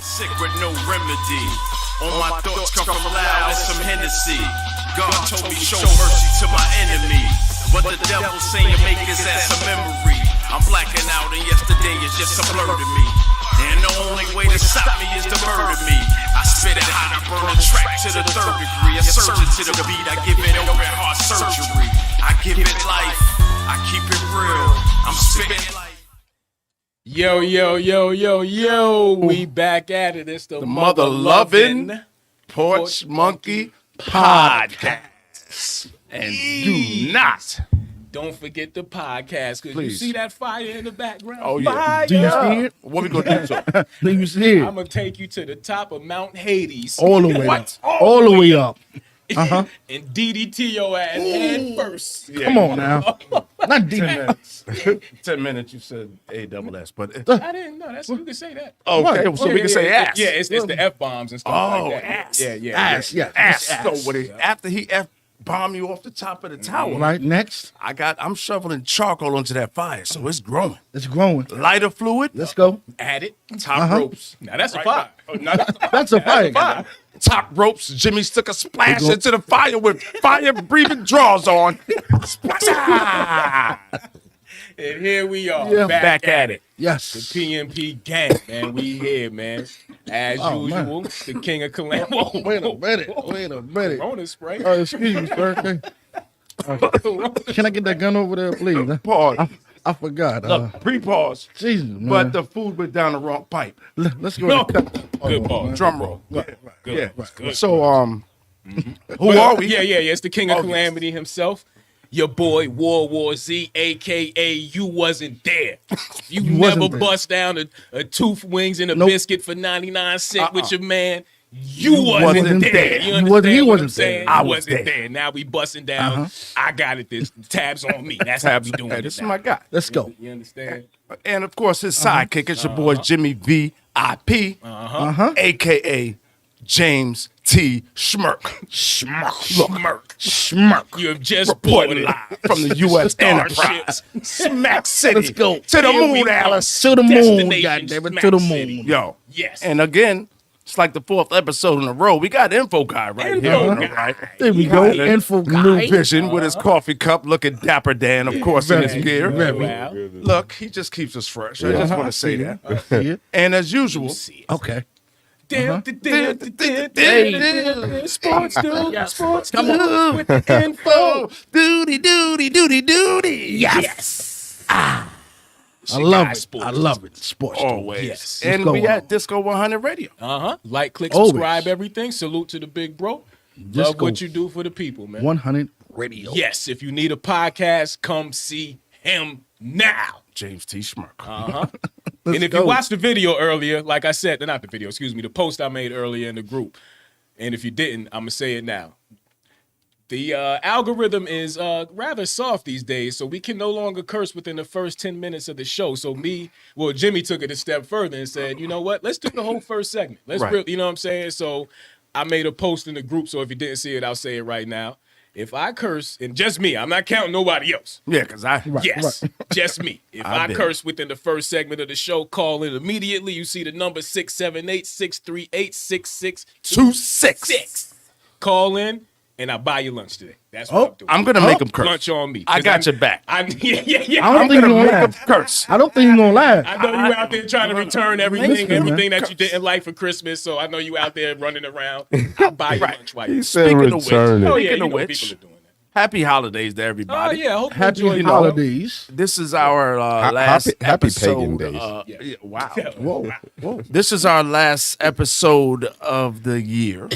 Sick with no remedy. All my thoughts come from loud and some Hennessy. God told me show mercy to my enemy, but the devil saying make his ass a memory. I'm blacking out and yesterday is just a blur to me. And the only way to stop me is to murder me. I spit it hot, I burn a track to the third degree. A surgeon to the beat, I give it open heart surgery. I give it life, I keep it real. I'm spitting life. Yo, we back at it. It's the mother-loving Porch Monkey Podcast. And don't forget the podcast, because you see that fire in the background. Oh, yeah. Fire. Do you see it? What we gonna do to it? Do you see it? I'm gonna take you to the top of Mount Hades. All the way up. All the way up. And DDT your ass head first. Yeah. Come on now. Not DDT. 10 minutes, you said A-double-S, but... I didn't know. You can say that. Okay, so we can say ass. Yeah, it's the F-bombs and stuff like that. Ass. Yeah. Ass. So after he F-bomb you off the top of the tower. Right, next. I'm shoveling charcoal onto that fire, so it's growing. It's growing. Lighter fluid. Let's go. Add it. Top ropes. Now that's a fire. That's a fire. Top ropes. Jimmy took a splash into the fire with fire-breathing drawers on. Splash! And here we are, back at it. Yes. The PMP gang, man. We here, man. As usual, man. The king of calamity. Wait a minute. Corona spray. Oh, excuse me, sir. Can I get that gun over there, please? Pause. I forgot. Look, pre-pause. Jesus, man. But the food went down the wrong pipe. Let's go. Good pause. Drum roll. Good. So, who are we? Yeah. It's the king of calamity himself. Your boy, World War Z, a.k.a. you wasn't there. You never bust down a tooth, wings, and a biscuit for 99 cents with your man. You wasn't there. You understand what I'm saying? I wasn't there. Now we busting down. I got it. This tabs on me. That's how we doing it. This is my guy. Let's go. You understand? And of course, his sidekick is your boy Jimmy VIP, a.k.a. James T. Schmirk. Schmirk. You have just reported live from the U.S. Enterprise. Smack City. Let's go. To the moon, Alice. To the moon, goddammit. To the moon. Yo. Yes. And again, it's like the 4th episode in a row. We got Info Guy right here. Right? There we go. Info Guy. New Vision with his coffee cup looking dapper Dan, of course, in his gear. Look, he just keeps us fresh. I just want to say that. And as usual. Okay. Sports come on with the info. Duty. Yes. I love it. Sports. Always. Yes. And we at Disco100 Radio. Like, click, subscribe, everything. Salute to the big bro. Love what you do for the people, man. 100 Radio. Yes. If you need a podcast, come see him now. James T. Schmirk. And if you watched the video earlier, like I said, not the video, excuse me, the post I made earlier in the group. And if you didn't, I'm going to say it now. The algorithm is rather soft these days, so we can no longer curse within the first 10 minutes of the show. So Jimmy took it a step further and said, you know what, let's do the whole first segment. You know what I'm saying? So I made a post in the group, so if you didn't see it, I'll say it right now. If I curse, and just me, I'm not counting nobody else. Yeah, because just me. If I curse within the first segment of the show, call in immediately. You see the number 678-638-6626. Call in, and I'll buy you lunch today. That's what I'm doing. I'm going to make him curse. Lunch on me. I got your back. I don't think I'm going to make him curse. I don't think he's going to laugh. I know you out there trying to return everything that you didn't like for Christmas, so I know you out there running around. I'll buy you lunch while you're Speaking of which, people are doing that. Happy holidays to everybody. Oh, yeah. Hope Happy you enjoy holidays. This is our last happy episode. pagan days. Wow. Whoa. This is our last episode of the year.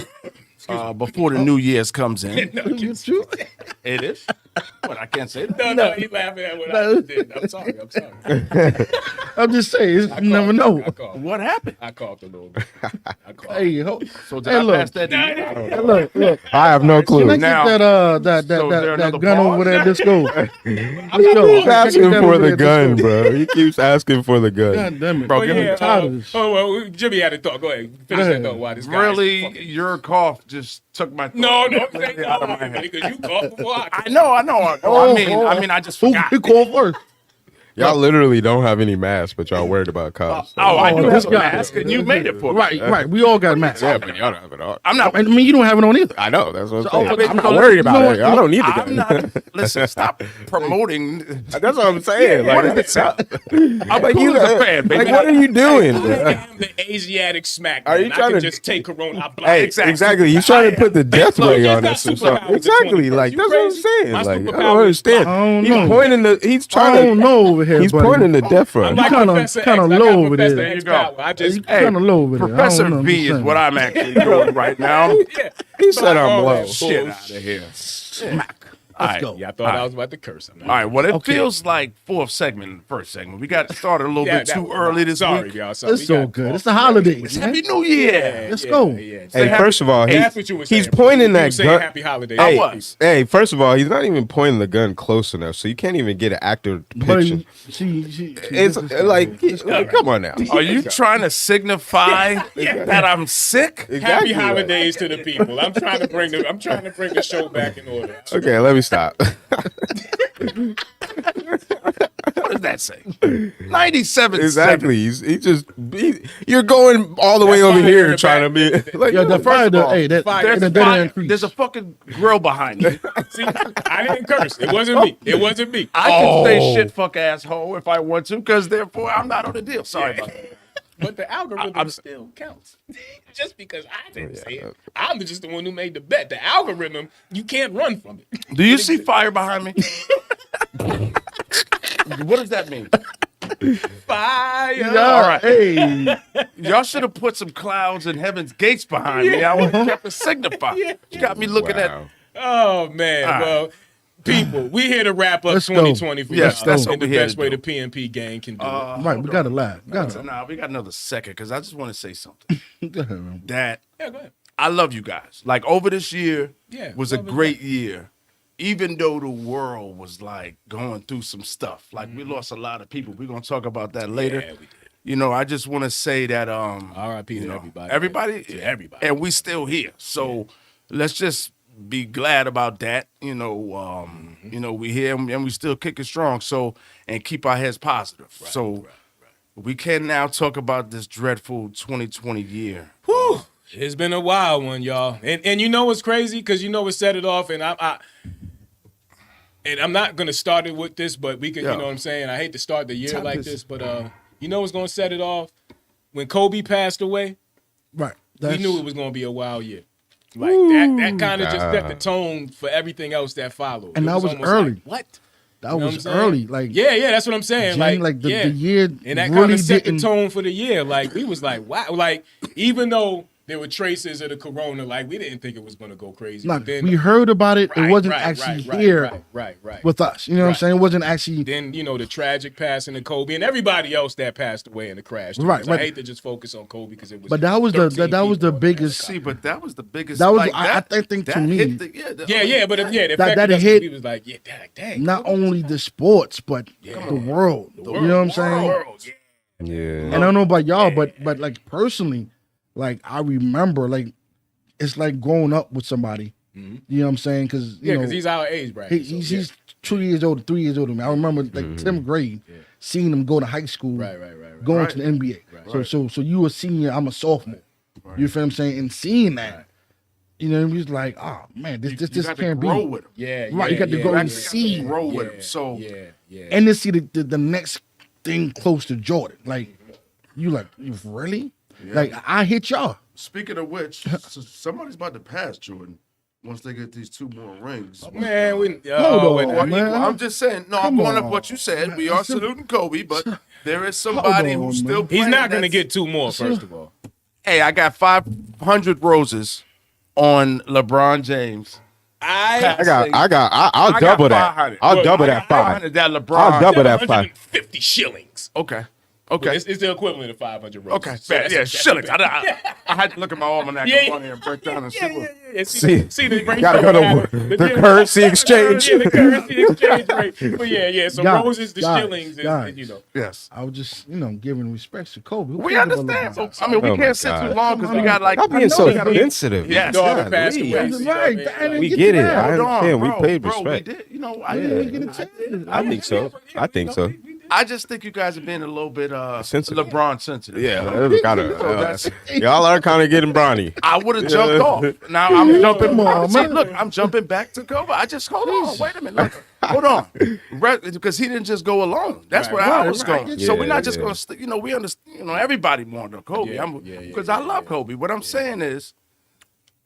Before the New Year's comes in. It is? What, I can't say that? No, he's laughing at what I did. I'm sorry. I'm just saying, you never know. What happened? I called the Lord. So did I pass that? Look. I have no clue. Can I get that gun over there? Let's go. He's asking for the gun, bro. He keeps asking for the gun. God damn it. Bro, give me tired of this. Well, Jimmy had a thought. Go ahead. Finish that thought. Why this guy really, your cough just took my thought. No, out of my head. Because you coughed before I know. I mean, I just forgot. Who called first? Y'all literally don't have any masks, but y'all worried about cops. I do this have a guy. mask, and you made it for me. Right. We all got masks. Yeah, but y'all don't have it on. I'm not. I mean, you don't have it on either. I know. That's what So, I'm saying. I'm I'm not not worried about it. you know I don't need the I'm gun. not. Listen, stop promoting. That's what I'm saying. What Like, is it? I'm like, you as a fan, baby. Like, what are you doing? I'm the Asiatic smack. Are you man. I trying can to- just take Corona? Hey, exactly. You're trying to put the death Look, ray you on got us or something. superpowers Exactly. at 21st. Like, You that's what I'm crazy? saying. My Like, I superpower don't understand. I don't He's know. pointing the. He's I trying don't to. know over here, He's buddy. pointing the death I'm run. like kinda- Professor kinda X. I low got over Professor there. X There you power. I just You kind of low over there. I Professor don't know, V I'm is saying. what I'm actually doing right now. He said I'm all low. that Shit out of here. Smack. All Let's right. go. Yeah, I thought I was about to curse. All right. Well, it Okay. feels like first segment. We got started a little bit too that- early this sorry, week. y'all. Sorry. It's so good. It's the holidays, man. Happy New Year. Let's go. Yeah. Hey, happy- first of all, That's what you were saying. he's pointing You that were saying gun. Happy holidays. I Hey, was. hey, first of all, he's not even pointing the gun close enough, so you can't even get an accurate But picture. she It's like, come on now. Are you trying to signify that I'm sick? Happy Exactly. holidays to the people. I'm trying to bring the show back in order. Okay, let me stop. What does that say? 97. Exactly. You're going all the way That's over fire here in the trying back. to be like, Yeah, the fire. Hey, that Fire. There's a fucking grill behind me. See, I didn't curse. It wasn't me. It wasn't me. I can say shit, fuck, asshole if I want to, because therefore I'm not on the deal. Sorry about that. But the algorithm still counts. Just because I didn't say it. I'm just the one who made the bet. The algorithm, you can't run from it. Do you see fire behind me? What does that mean? Fire. Yeah, All right. Hey, Y'all should have put some clouds and heaven's gates behind me. I would have kept it signify. You got me looking wow. Oh, man. All right. Well, people, we here to wrap up Let's go. 2020 for Yes, y'all. that's what in the we're here best to way do. the PMP gang can do it. right, we got to laugh. Nah, we got another second because I just want to say something. Go ahead, man. That Yeah, go ahead. I love you guys. Like over this year Yeah, was a love is great year. Even though the world was like going through some stuff. Like we lost a lot of people. We're gonna talk about that later. Yeah, we did. You know, I just want to say that R.I.P. you to know, everybody. Everybody? To everybody. And we still here. So let's just be glad about that. You know, we here and we still kicking strong. So and keep our heads positive. We can now talk about this dreadful 2020 year. Whew. It's been a wild one, y'all. And you know what's crazy? Because you know what set it off, and I'm not gonna start it with this, but we can, Yeah. you know what I'm saying? I hate to start the year Tap like this. this, but you know what's gonna set it off? When Kobe passed away, Right. we knew it was gonna be a wild year. Like that kind of just set the tone for everything else that followed. And It that was almost early. like, what? That You know was what I'm saying? early. Like, Yeah, that's what I'm saying. Jan, the year and that really kind of set the didn't. tone for the year. Like we was like, wow. Like even though there were traces of the corona, like we didn't think it was gonna go crazy. Like, But then, we heard about it. right, It wasn't right, actually right, here right. with us. You know what I'm Right. saying? It wasn't actually. Then you know the tragic passing of Kobe and everybody else that passed away in the crash. Right, Because I right. hate to just focus on Kobe because it was. But that was the 13 that was the people. biggest. See, but that was the biggest. That was- like, I think to that me- hit the, Yeah, the but the that effect of hit He was like, yeah, dang. Not only the sports, but the world. You know what I'm saying? World, yeah. Yeah. And I don't know about y'all, but like personally, like I remember, like it's like growing up with somebody. You know what I'm saying? Because Yeah, you know because he's our age bracket. he's 2 years older, 3 years older than me. I remember like 10th grade, seeing him go to high school, Right. going to the NBA. So you a senior, I'm a sophomore. You feel what I'm saying? And seeing that, you know, he was like, oh man, this you got to can't be. grow with him. Yeah, Right, you got to yeah, go yeah, and yeah, see. Grow with yeah, him. So yeah. And to see the next thing close to Jordan. Like, you really? Like, I hit y'all. Speaking of which, somebody's about to pass Jordan once they get these 2 more rings. Man, Hold on, man. I'm just saying. No, I'm Come going up on. what you said. We are saluting Kobe, but there is somebody Hold on, who's still man. playing. he's not going to that's- get 2 more, first of all. Hey, I got 500 roses on LeBron James. I'll double that. 500. I'll Look, double I that got 5. 500 that LeBron. I'll double that 5. 150 shillings. Okay. Okay. It's the equivalent of 500 roses. Okay. So that's- yeah, that's shillings. bad. I had to look at my almanac Yeah, on here and break down and see what. Yeah. See, the gotta go to the currency exchange. Yeah, the currency exchange rate. But yeah. So Guys, roses, the guys, shillings, guys. and, you know. Yes. I was just, giving respects to Kobe. Who We cares about understand. LeBron? So, I mean, we Oh my can't sit too God. long because we got like. Stop being so we gotta- sensitive. Yes. Daughter God, passed please. away. That's you know what I right. mean? I didn't We get get to it. that. I understand. We paid bro, respect. we did. You know, I didn't get a chance. I think so. I think so. I just think you guys are being a little bit Sensitive. LeBron sensitive. Yeah, that's kind that's- of. Y'all are kind of getting brawny. I would have jumped off. Now I'm jumping. Come on, See, man. look, I'm jumping back to Kobe. I just hold on. Wait a minute. Look, hold on, because he didn't just go alone. That's where I was going. So we're not just going to. We understand. Everybody wanted Kobe. Because I love Kobe. What I'm saying is,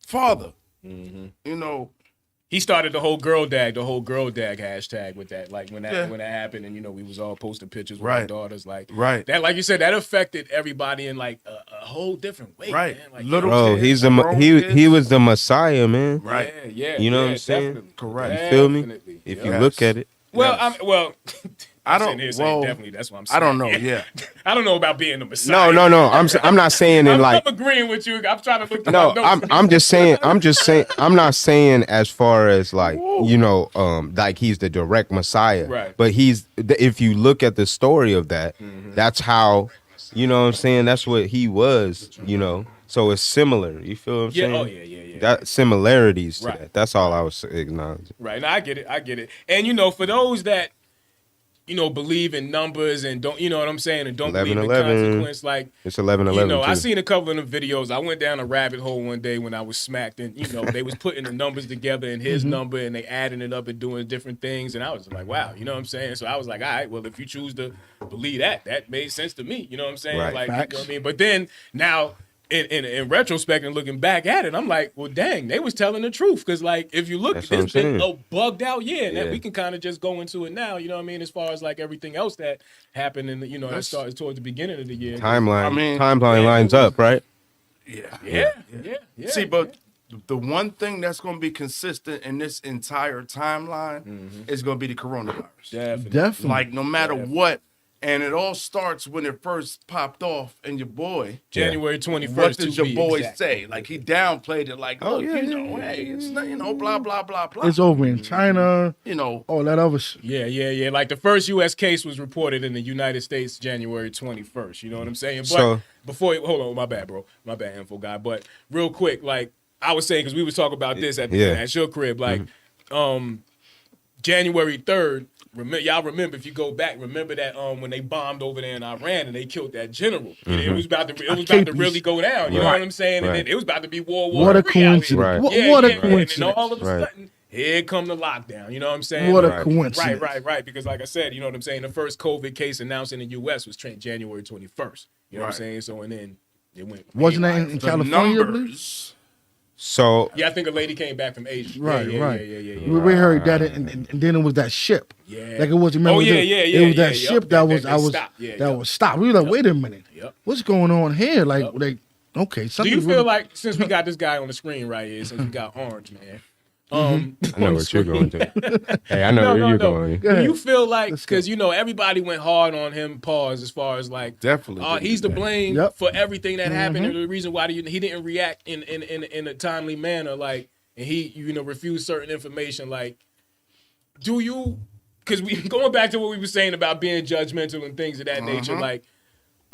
father. He started the whole girl dag hashtag with that. Like when that happened, and we was all posting pictures with our daughters, like that. Like you said, that affected everybody in like a whole different way. Right, man. Like, Bro, he was the Messiah, man. Right. Yeah. You know what I'm saying? Definitely. Correct. You feel me? Definitely. If Yeah. you look at it, Well, I don't. sitting here saying definitely. That's what I'm saying. I don't know. Yeah. I don't know about being the Messiah. no. I'm not saying in like. I'm agreeing with you. I'm trying to look. No, I'm just saying. I'm not saying as far as like like he's the direct Messiah. Right. But if you look at the story of that, that's how, you know what I'm saying. That's what he was. So it's similar. You feel what I'm saying? Oh yeah. That similarities to Right. that. That's all I was acknowledging. Right. No, I get it. And for those that believe in numbers and don't, you know what I'm saying, and don't believe in 11-11. consequence, like It's 11-11. I seen a couple of the videos. I went down a rabbit hole one day when I was smacked, and they was putting the numbers together and his number, and they adding it up and doing different things, and I was like, wow, you know what I'm saying? So I was like, all right, well, if you choose to believe that made sense to me, you know what I'm saying? Right. Like, you know what I mean? But then now, in retrospect and looking back at it, I'm like, well, dang, they was telling the truth. Because, like, if you look, That's what I'm it's been saying. bugged out, and that Yeah. we can kind of just go into it now, you know what I mean, as far as, like, everything else that happened in the, that started towards the beginning of the year. Timeline lines up, right? Yeah. See, but the one thing that's going to be consistent in this entire timeline is going to be the coronavirus. Definitely. Like, no matter what. And it all starts when it first popped off, and your boy, January 21st. what did your boy exact. say? Like, he downplayed it, like, look, hey, it's not, blah, blah, blah, blah. It's over in China. All that other shit. Yeah. Like the first U.S. case was reported in the United States January 21st. You know what I'm saying? But So- hold on, my bad, bro. My bad, info guy. But real quick, like I was saying, because we was talking about this at your crib, like January 3rd. Y'all remember, if you go back, remember that when they bombed over there in Iran and they killed that general. It was about to really go down. You know what I'm saying? And then it was about to be World War What a III out here. coincidence. Right. What a And coincidence. all of a sudden, here come the lockdown. You know what I'm saying? What a coincidence. Right. Because like I said, you know what I'm saying? The first COVID case announced in the U.S. was January 21st. You know what I'm saying? So, and then it went. Wasn't that in The California? I believe? numbers. So Yeah, I think a lady came back from Asia. Right. Yeah. We heard that, and then it was that ship. Yeah. Like it was. Remember? It was that ship that was. Was stopped. We were like, wait a minute. Yep. What's going on here? Like, okay. Do Something you feel like, since we got this guy on the screen right here, since we got Orange, man, I know what you're going to. Hey, I know where you're going. Go Do ahead. you feel like, Let's go. because everybody went hard on him, as far as like, Definitely. he's to blame Yep. for everything that happened, and the reason why he didn't react in a timely manner, like, and he refused certain information, like, do you? Because we going back to what we were saying about being judgmental and things of that nature, like.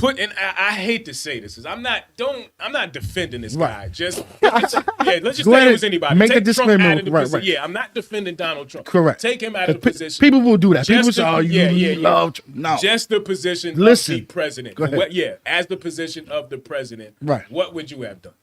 I hate to say this, because I'm not defending this guy. Let's just say it was anybody. Make a Take Trump disclaimer. out of the Right. position. Yeah, I'm not defending Donald Trump. Correct. Take him out of the position. People will do that. People Just say, "Oh, you love." No. Just the position Listen. of the president. Go ahead. As the position of the president. Right. What would you have done?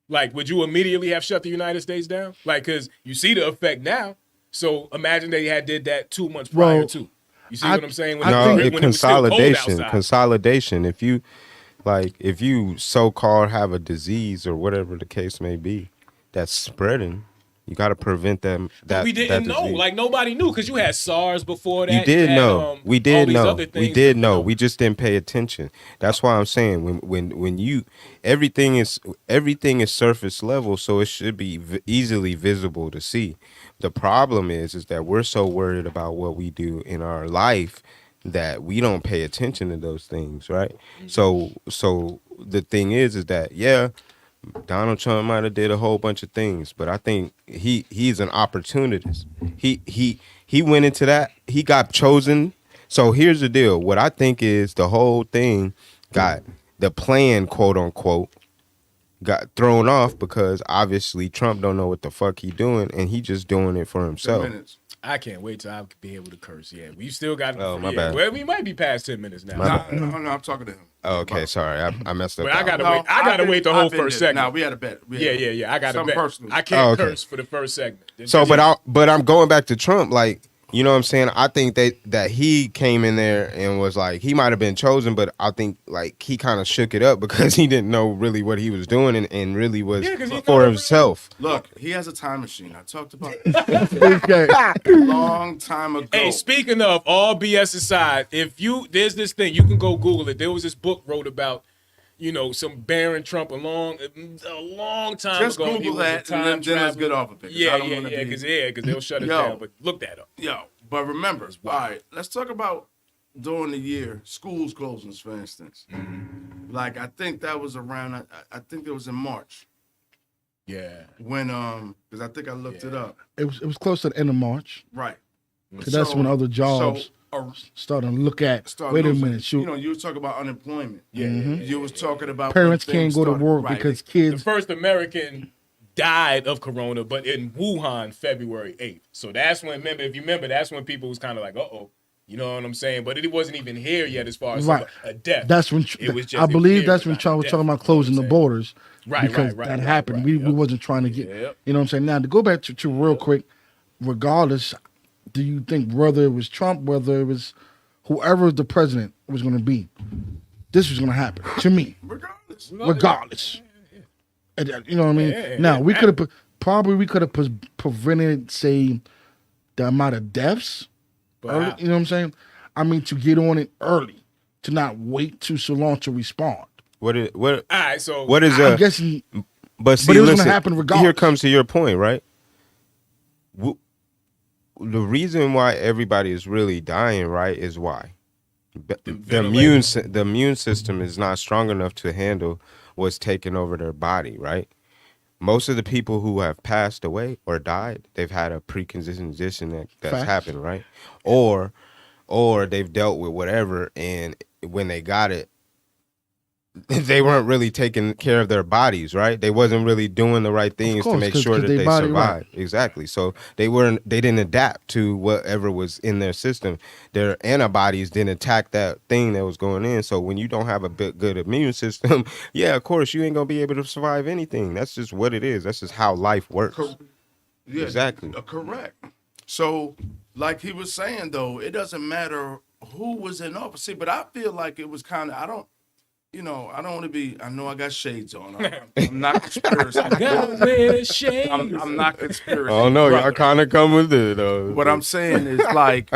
Like, would you immediately have shut the United States down? Like, because you see the effect now. So imagine they had did that 2 months prior Well, to. You see what I'm saying? No, when it was still cold outside. consolidation. If you so-called have a disease or whatever the case may be that's spreading, you got to prevent them. We didn't know. disease. Like, nobody knew, because you had SARS before that. You did had, know. We all did these know. other things, We did you know. We just didn't pay attention. That's why I'm saying when you everything is surface level, so it should be easily visible to see. The problem is that we're so worried about what we do in our life that we don't pay attention to those things, right? So the thing is that Donald Trump might have did a whole bunch of things, but I think he's an opportunist. He went into that. He got chosen. So here's the deal. What I think is the whole thing got the plan, quote unquote, got thrown off because obviously Trump don't know what the fuck he doing, and he just doing it for himself. I can't wait till I be able to curse. Yeah, we still got. Oh, my bad. Well, we might be past 10 minutes now. No, I'm talking to him. Oh, okay, sorry, I messed up. But I gotta wait the whole first segment. Now we had a bet. Yeah. I gotta bet. Personal. I can't curse for the first segment. So, but I'm going back to Trump. Like, you know what I'm saying? I think that he came in there and was like, he might have been chosen, but I think like he kind of shook it up because he didn't know really what he was doing and really was for himself. Look, he has a time machine. I talked about it a long time ago. Hey, speaking of all BS aside, there's this thing, you can go Google it. There was this book wrote about, some Baron Trump a long time Just ago. Google that, and then let's get off of it. Yeah, because they'll shut it down. But look that up. But remember, all right, let's talk about during the year, schools closings, for instance. Mm-hmm. Like, I think that was around, I think it was in March. Yeah. When, because I think I looked it up. It was close to the end of March. Right. Because that's when other jobs starting to look at, wait a minute, shoot. You were talking about unemployment. Yeah. You was talking about parents can't go to work because kids. The first American died of corona, but in Wuhan, February 8th. So that's when, that's when people was kind of like, uh-oh. You know what I'm saying? But it wasn't even here yet as far as a death. That's when I believe that's when Trump was talking about closing the borders. Right, because that happened. We wasn't trying to get, you know what I'm saying? Now, to go back to real quick, regardless, do you think whether it was Trump, whether it was whoever the president was going to be, this was going to happen to me? Regardless. You know what I mean? Now, we could have prevented, say, the amount of deaths. Early, you know what I'm saying? I mean, to get on it early, to not wait too so long to respond. All right, so what is I'm guessing, but see, it was going to happen regardless. Here comes to your point, right? The reason why everybody is really dying, right, is why the immune system is not strong enough to handle what's taking over their body, right? Most of the people who have passed away or died, they've had a precondition that's happened, right? Or they've dealt with whatever, and when they got it, they weren't really taking care of their bodies, right? They wasn't really doing the right things to make sure that they survived. Right. Exactly. So they didn't adapt to whatever was in their system. Their antibodies didn't attack that thing that was going in. So when you don't have a good immune system, yeah, of course you ain't gonna be able to survive anything. That's just what it is. That's just how life works. Yeah, exactly. Correct. So, like he was saying though, it doesn't matter who was in office. See, but I feel like it was kind of, I don't want to be, I know I got shades on. I'm not conspiracy. I'm not conspiracy. Oh, no, y'all kind of come with it, though. What I'm saying is, like,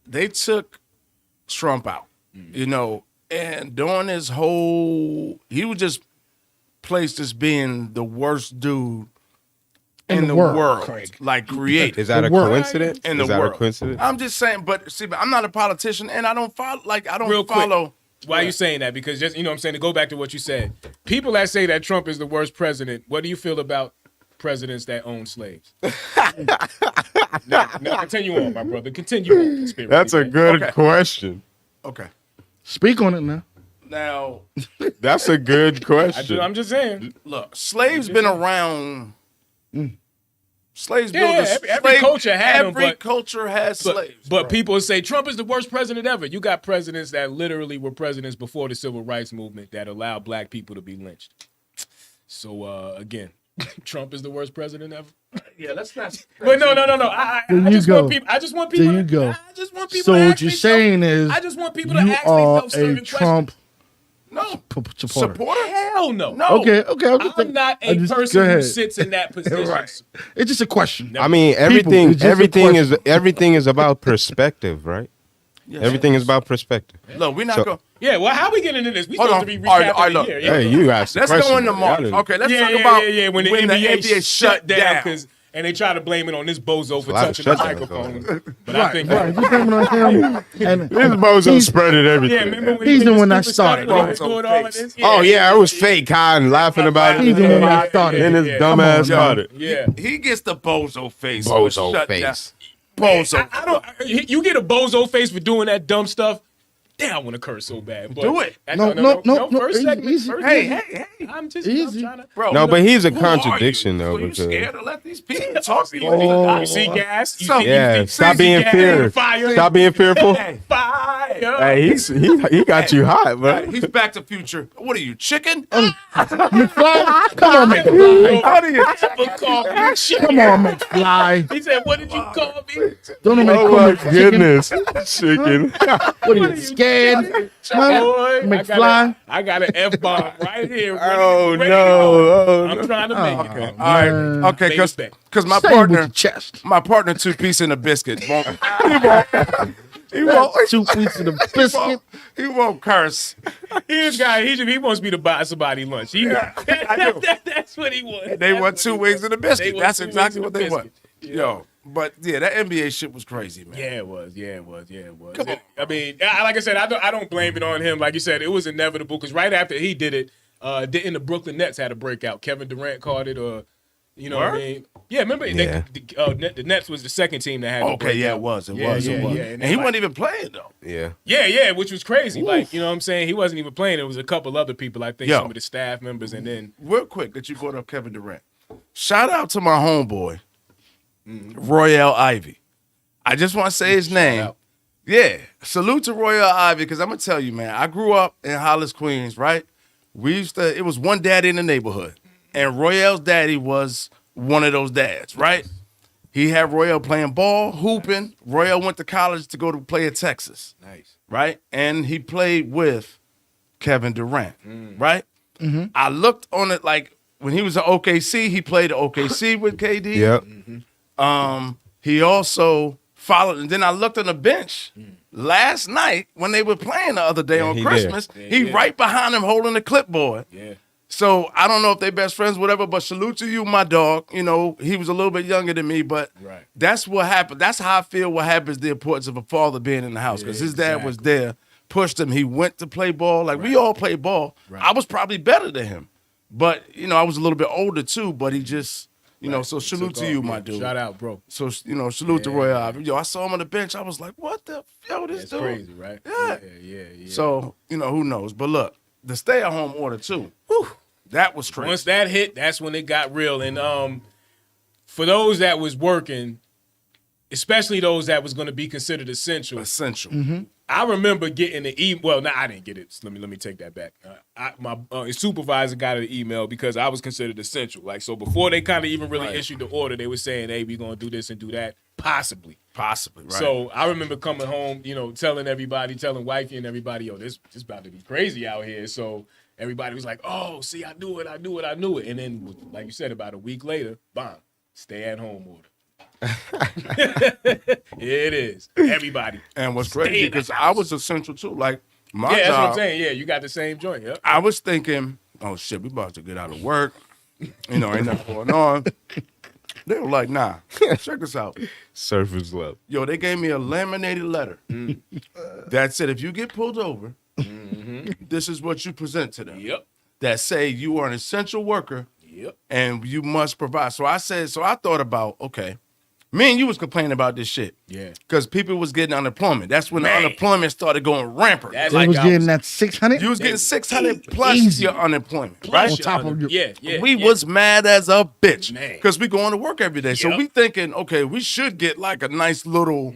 they took Trump out, and during his whole, he was just placed as being the worst dude in the world, like created. Is that a coincidence? In the world. A coincidence? I'm just saying, but I'm not a politician, and I don't follow. Quick, why are you saying that? Because just I'm saying, to go back to what you said, people that say that Trump is the worst president, what do you feel about presidents that own slaves? now, continue on, my brother. Continue on. Conspiracy. That's a good question. Okay, speak on it now. Now, that's a good question. I'm just saying. Look, slaves been around. Slaves built every culture had every culture has slaves. But people say Trump is the worst president ever. You got presidents that literally were presidents before the civil rights movement that allowed black people to be lynched. So again, Trump is the worst president ever. Yeah, let's not. But no. I just want people. There you go. I just want people. So to what you're saying is, I just want people to ask themselves certain Trump questions. No. Supporter? Hell no. Okay. I'm not a person who sits in that position. Right. It's just a question. I mean, everything is about perspective, right? Yes. Everything is about perspective. Look, we're not going. Yeah, well, how we get into this? We supposed to be recapping the year. Hey, you asked. Let's go into March. Okay, let's talk about when the NBA shut down. And they try to blame it on this bozo for touching the microphone. But I think you blame it on him. And this bozo spreaded everything. Yeah, remember when he's the one that started. All of this? Oh yeah, it was fake cotton laughing about it. He's the one that started. And his dumb ass started. Yeah, he gets the bozo face. Bozo face. Bozo. I don't. You get a bozo face for doing that dumb stuff. Damn, I want to curse so bad. But Do it. No. First Easy, segment. easy. First Hey, segment. hey. I'm just Easy. I'm trying to. Bro, No, but he's a who are contradiction, you? though. So you because scared to let these people talk to you? You see gas? You So- see, yeah, you see stop being gas? fearful. Fire. Stop being fearful. Fire. Hey, he got you hot, bro. Right, he's Back to Future. What are you, chicken? McFly, come on, McFly. How do you? Come on, McFly. He said, "What did you call me?" Don't make Oh call my me chicken. goodness, chicken. What are you scared? Huh? Boy, McFly. I got an F-bomb right here. ready- Oh ready to no! go. Oh, I'm no. trying to make it. All right, Man. okay, because my Say it with your partner, chest. my partner, 2 piece in a biscuit won't. He That's 2 pieces of biscuit. He won't curse. Here's guy. He wants me to buy somebody lunch. That's what he wants. They want 2 wings and a They biscuit. want That's 2 exactly wings what and a they want. biscuit. Yo, but yeah, that NBA shit was crazy, man. Yeah, it was. Yeah, it was. Yeah, it was. Come on. I mean, like I said, I don't blame it on him. Like you said, it was inevitable because right after he did it, didn't the Brooklyn Nets had a breakout? Kevin Durant caught it, or you know what I mean? Yeah, remember Yeah. the Nets was the second team that had. the Okay, yeah, breakout. it was. It Yeah, was. yeah, It was. yeah. And he wasn't even playing though. Yeah. Yeah, which was crazy. Like, you know what I'm saying? He wasn't even playing. It was a couple other people, I think Yo. some of the staff members, and then Real quick, that you brought up Kevin Durant. Shout out to my homeboy, Royale Ivy. I just want to say his name. out. Yeah, salute to Royale Ivy because I'm gonna tell you, man. I grew up in Hollis, Queens, right? It was one daddy in the neighborhood, and Royale's daddy was one of those dads, right? He had Royale playing ball, hooping. Royale went to college to go to play at Texas, nice. right? And he played with Kevin Durant, right? I looked on it like when he was at OKC, he played at OKC with KD. Yep. He also followed, and then I looked on the bench last night when they were playing the other day on he Christmas. there. He Yeah. right behind him holding the clipboard. Yeah. So I don't know if they best friends, whatever, but salute to you, my dog. You know, he was a little bit younger than me, but Right. that's what happened. That's how I feel what happens, the importance of a father being in the house. Because his dad was there, pushed him. He went to play ball. Like, we all play ball. Right. I was probably better than him. But, you know, I was a little bit older too, but he just, you know, so salute to you, my dude. Shout out, bro. So, you know, salute to Roy Ivy. Yo, I saw him on the bench. I was like, what the, this That's dude. crazy, right? Yeah. Yeah. So, you know, who knows? But look, the stay-at-home order too. Whew, that was crazy. Once that hit, that's when it got real. And for those that was working, especially those that was going to be considered essential, I remember getting the email. Well, no, I didn't get it. So let me take that back. My supervisor got an email because I was considered essential. Like, so before they kind of even really issued the order, they were saying, "Hey, we're gonna do this and do that, possibly." Possibly, right? So I remember coming home, you know, telling wifey and everybody, "Yo, this about to be crazy out here." So everybody was like, "Oh, see, I knew it." And then, like you said, about a week later, bomb, stay-at-home order. It is. Everybody. And what's Stay crazy, in the because I house. was essential too. Like, my Yeah, that's what I'm job, saying. Yeah, you got the same joint. Yep. I was thinking, oh shit, we about to get out of work. You know, ain't nothing going on. They were like, nah, check this out. Surface level. Yo, they gave me a laminated letter that said, if you get pulled over, this is what you present to them. Yep. That say you are an essential worker Yep. and you must provide. So I thought about, okay, me and you was complaining about this shit. Yeah. Because people was getting unemployment. That's when the unemployment started going rampant. That's They like was I getting was- that 600. You was getting 600 plus Easy. your unemployment, Plus right? your top of under- your- yeah. We was mad as a bitch Man. because we going to work every day. So Yep. we thinking, okay, we should get like a nice little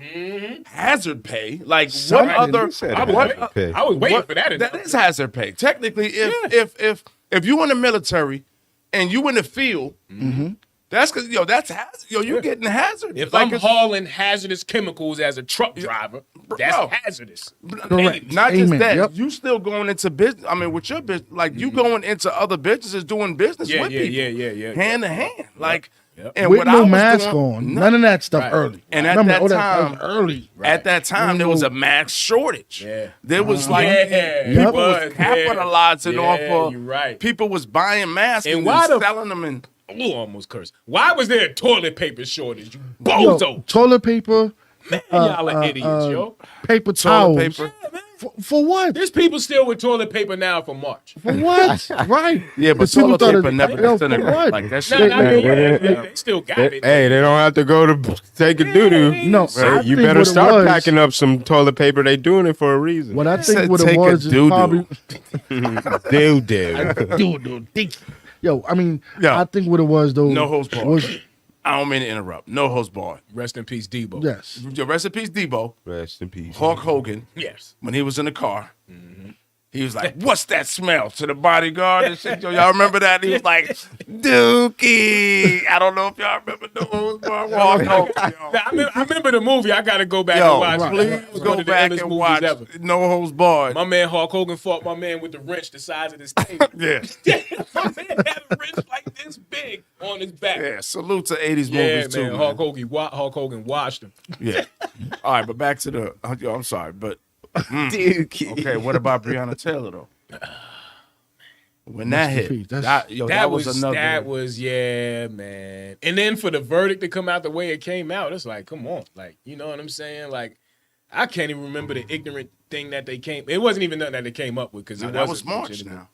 hazard pay. Like Something. what other? You said what- hazard pay. I was waiting what- for that. That is hazard pay. Technically, if you in the military and you in the field, that's because that's hazard. You getting hazard. If Like I'm it's- hauling hazardous chemicals as a truck driver, that's Bro. hazardous. Correct. Not just Amen. that, Yep. you still going into business. I mean, with your business, like you going into other businesses doing business Yeah, with yeah, people, yeah. hand to hand. Like, Yep. and With what I no was mask doing- on. None of that stuff Right. early. And at Remember, that that was time, early. At that time, there was a max shortage. Yeah. There was like Yeah, people it was was, capitalizing yeah. off Yeah, of. you're right. People was buying masks And and, why the- selling them. And Ooh, almost cursed. Why was there a toilet paper shortage? You Yo, bozo. toilet paper, Man, y'all are idiots, yo. paper toilet towels. paper. For what? There's people still with toilet paper now for March. For what? Right. Yeah, but 'Cause people toilet thought paper it- never yo, for disintegrates. what? Like that No, shit. I mean, Yeah. they still got it. Hey, they don't have to go to take a doo doo. No, I you think better what it start was- packing up some toilet paper. They doing it for a reason. What I said think what take it a was is doo-doo. probably Doo doo. Yo, I mean, Yo. I think what it was though. No host bar. was I don't mean to interrupt. No host bar. Rest in peace, Debo. yes. Your rest in peace, Debo. Rest in peace. Hulk Hogan, Yes. when he was in the car, he was like, "What's that smell?" to the bodyguard and shit. Yo, y'all remember that? He was like, "Dookie." I don't know if y'all remember the host bar. Hulk Hogan. Yo. Now, I remember the movie. I got to go back and Yo, watch it. please It was go one of the back illest and movies watch ever. No Host Barred. My man Hulk Hogan fought my man with the wrench the size of this table. Yeah. My man had a wrench like this big on his back. Yeah, salute to 80s Yeah, movies too, man. man. Hulk Hogan watched him. Yeah. All right, but back to the. Yo, I'm sorry, but Dookie. okay. What about Breonna Taylor though? When that Rest in hit, peace. That's- that was another. Yeah, man. And then for the verdict to come out the way it came out, it's like, come on, like, you know what I'm saying? Like, I can't even remember the ignorant thing that they came. It wasn't even nothing that they came up with because Now, it that was wasn't March legitimate. now.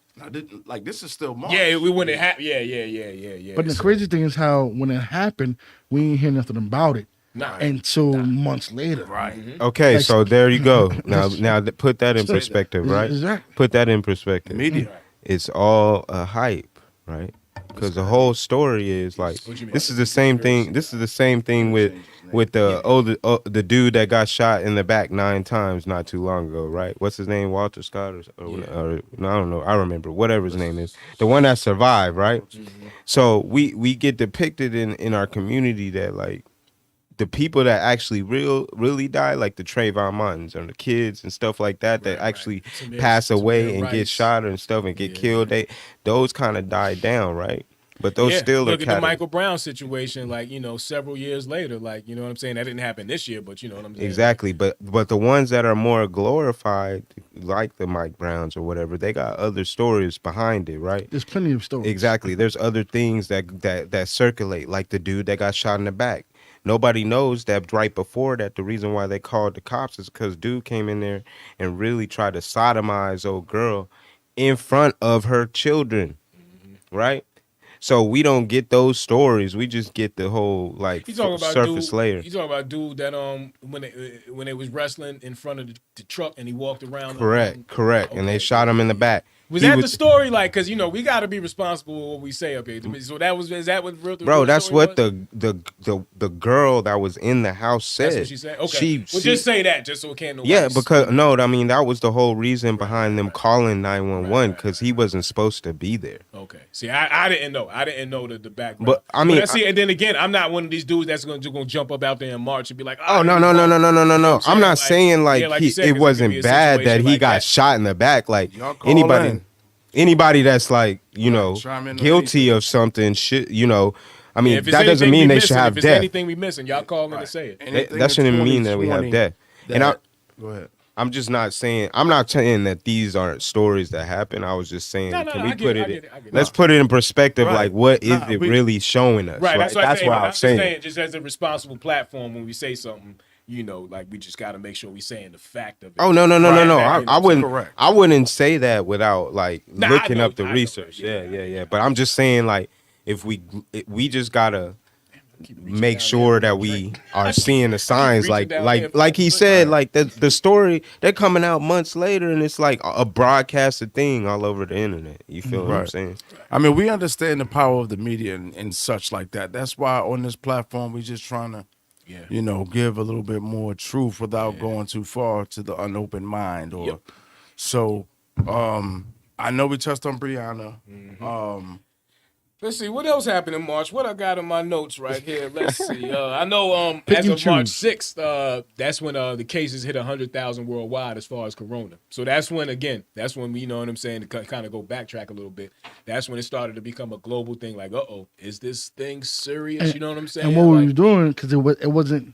Like this is still March. Yeah, we wouldn't have. Yeah. But the crazy thing is how when it happened, we ain't hear nothing about it Nah. until months later. Right. Okay, Like- so there you go. Now, put that in perspective, right? Exactly. Put that in perspective. Media. It's all a hype, right? Because the whole story is like What you mean? this is the same thing. This is the same thing with the dude that got shot in the back 9 times not too long ago, right? What's his name? Walter Scott or no, I don't know. I remember whatever his name is. The one that survived, right? So we get depicted in our community that like the people that actually really die, like the Trayvon Martins and the kids and stuff like that, that actually pass away and get shot and stuff and get killed, those kind of died down, right? But those still look are at the kind Michael Brown situation, like, you know, several years later, like, you know what I'm saying? That didn't happen this year, but you know what I'm saying? exactly. But the ones that are more glorified, like the Mike Browns or whatever, they got other stories behind it, right? There's plenty of stories. Exactly. There's other things that circulate, like the dude that got shot in the back. Nobody knows that right before that, the reason why they called the cops is because dude came in there and really tried to sodomize old girl in front of her children, right? So we don't get those stories. We just get the whole like You talking about surface dude, layer. You talking about dude that when they was wrestling in front of the truck and he walked around. Correct. And they Okay. shot him in the back. Was He that the story? Like, because you know we got to be responsible with what we say up here. So is that what real? Bro, real that's story what was? the girl that was in the house said. That's what she said. Okay, just say that just so it can't. Yeah, because no, I mean that was the whole reason behind them calling 911 because he wasn't supposed to be there. Okay. See, I didn't know. I didn't know the background. But, I mean, see, and then again, I'm not one of these dudes that's gonna jump up out there in March and be like, Oh no. I'm not saying like, yeah, like you said, 'cause it it could wasn't be a bad that situation he like got that. shot in the back. Like Y'all call anybody in. that's like chime in on guilty of something. Shit, I mean If it's that doesn't anything mean we they missing, should have if it's death. anything we missing, y'all call in to say it. Anything That shouldn't in mean that we have 2020 death. And Go ahead. I'm just not saying. I'm not saying that these aren't stories that happen. I was just saying, No, can I we get put it, I it? get it, I get it. Let's put it in perspective. Right. Like, what is Nah, it we- really showing us? Right, that's what I'm saying. what I'm saying. Just saying, just as a responsible platform, when we say something, you know, like we just got to make sure we saying the fact of it. Oh no! Right, I wouldn't. correct. I wouldn't say that without like Nah, I looking know- up the I know, research. yeah. Yeah. But I'm just saying, like, if we just gotta make sure that we are seeing the signs, reaching down there. like he said, like the story they're coming out months later, and it's like a broadcasted thing all over the internet. You feel what I'm Right. saying? I mean, we understand the power of the media and such like that. That's why on this platform, we just trying to, give a little bit more truth without going too far to the unopened mind. Or so. I know we touched on Breonna. Let's see what else happened in March. What I got in my notes right here. Let's see. I know Pick as and of March choose. 6th, that's when the cases hit 100,000 worldwide as far as corona. So that's when we, you know what I'm saying, to kind of go backtrack a little bit. That's when it started to become a global thing. Like, is this thing serious? You know what I'm saying? And what we Like, was doing, because it wasn't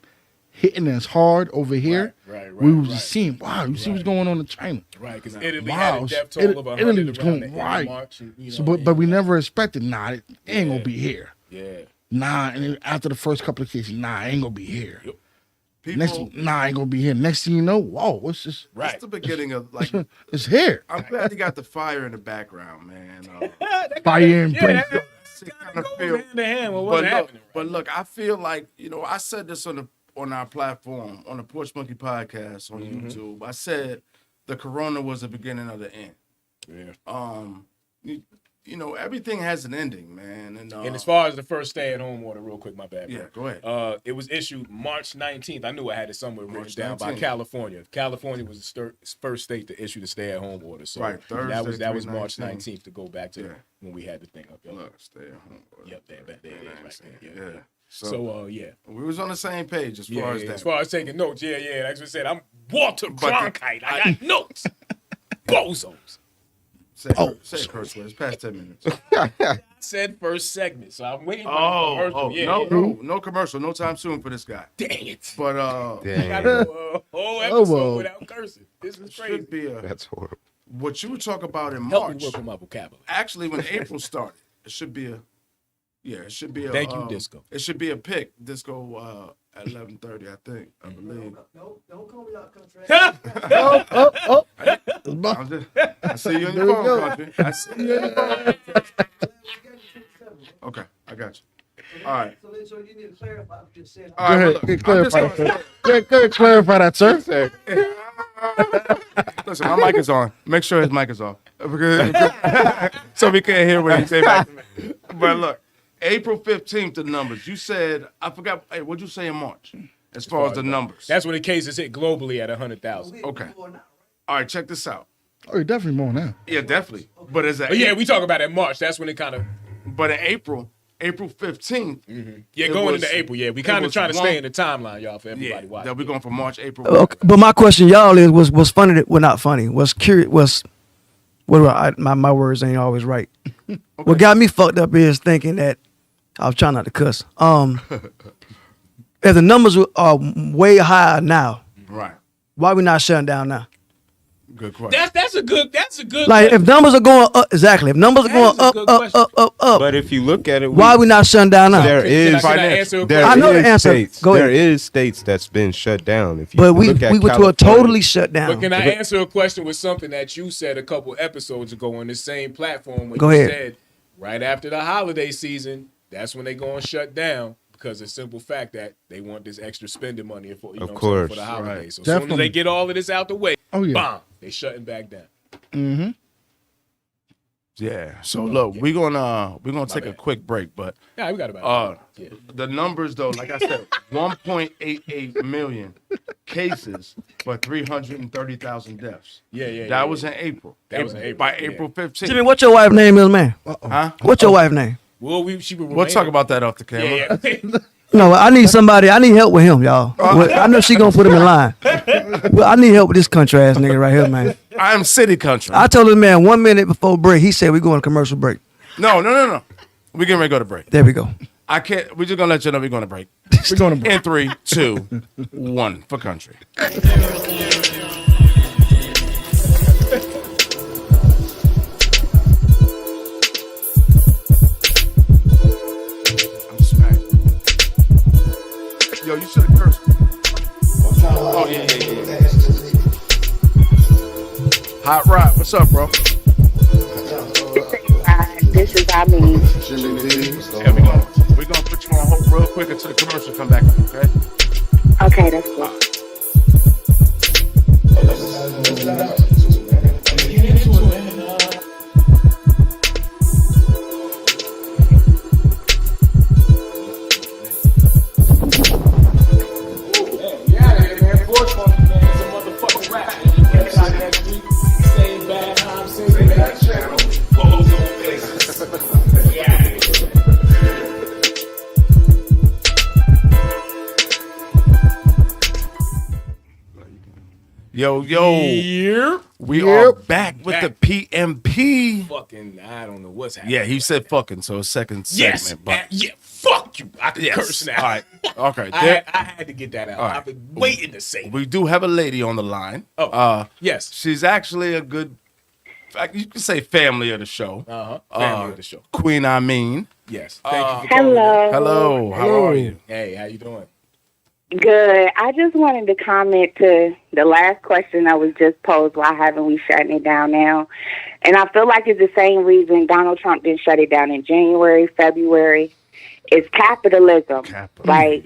hitting as hard over here. Right, we was right. just seeing, wow, you see what's going on in China. right, because Italy Wow, had a death toll of 100 Italy was around going the end of right. March. And, you So, know, but we never expected, it ain't gonna be here. yeah. Nah, and then after the first couple of cases, it ain't gonna be here. Yep. I ain't gonna be here. Next thing you know, whoa, what's this? Right. It's the beginning of like. It's here. I'm glad you got the fire in the background, man. Fire and break. But look, I feel like I said this on our platform on the Porch Monkey podcast on YouTube. I said the corona was the beginning of the end. Yeah. Everything has an ending, man. And as far as the first stay-at-home order, real quick, my bad. Yeah, go ahead. It was issued March 19th. I knew I had it somewhere written down by California. California was the first state to issue the stay-at-home order. So right, Thursday, that was March 19th to go back to when we had the thing up there. Look, stay-at-home order. Yep, there it is right there. Yeah. So we was on the same page as far as that. As far as taking notes, Like I said, I'm Walter Cronkite. I got notes. Bozos. Say a curse word. It's past 10 minutes. I said first segment, so I'm waiting for the commercial. No commercial. No time soon for this guy. Dang it. But got a whole episode without cursing. This is crazy. That's horrible. What you would talk about in Help March. me work on my vocabulary. Actually, when April started, it should be a. Thank you, Disco. It should be a pick. Disco at 11:30, I think. I believe. Don't call me out, country. I see you on your phone, country. I see you on your phone. Okay, I got you. All right. So you need to clarify what you said. All right, Go ahead, clarify that, sir. Clarify that, sir. Listen, my mic is on. Make sure his mic is off. So we can't hear what he say back to me. But look, April 15th, the numbers. You said, I forgot, hey, what'd you say in March? As far as the numbers. That's when the cases hit globally at 100,000. Okay. All right, check this out. Oh, you're definitely more now. Yeah, definitely. But we talk about in March. That's when it kind of. But in April 15th. Mm-hmm. Yeah, going into April. Yeah, we kind of trying to stay in the timeline, y'all, for everybody watching. Yeah, we're going from March, April. Okay, but my question, y'all, was funny. Well, not funny. Was curious. My words ain't always right. Okay. What got me fucked up is thinking that I was trying not to cuss. If the numbers are way higher now, right? Why we not shutting down now? Good question. That's a good. Like question. If numbers are going up, exactly. If numbers are going up. But if you look at it, why are we not shutting down now? There is. I know the answer. There is states that's been shut down. If you but we went to a totally shut down. But can I answer a question with something that you said a couple episodes ago on the same platform? When Go you ahead. said right after the holiday season, that's when they going to shut down. Because of the simple fact that they want this extra spending money for the holidays. Right. So as soon as they get all of this out the way, bomb, they shutting back down. Mm-hmm. Yeah. So look, we're gonna take a quick break, but we got about the numbers though, like I said, 1.88 million cases, but 330,000 deaths. That was in April. That was in April. By April 15th. Jimmy, what your wife's name is, man? Huh? What's your wife's name? Well, we'll talk about that off the camera. Yeah. No, I need help with him, y'all. I know she gonna put him in line. Well, I need help with this country ass nigga right here, man. I am city country. I told this man 1 minute before break. He said we going to commercial break. No. We getting ready to go to break. There we go. I can't. We're just gonna let you know we're going to break. We're going to break. In 3, 2, 1 for country. Yo, you should have cursed me. Oh, yeah. Hot Rod, what's up, bro? This is Amin. Yeah, we're gonna put you on hold real quick until the commercial come back, okay? Okay, that's cool. Yo. We are back with the PMP. Fucking, I don't know what's happening. Yeah, he said fucking, so second segment. Yes, fuck you. I can curse now. All right. Okay. I had to get that out. I've been waiting to say it. We do have a lady on the line. Yes. She's actually a good, you can say family of the show. Family of the show. Queen Amin. Yes. Thank you for calling. Hello. Hello. How are you? Hey, how you doing? Good. I just wanted to comment to the last question that was just posed. Why haven't we shutting it down now? And I feel like it's the same reason Donald Trump didn't shut it down in January, February. It's capitalism. Like,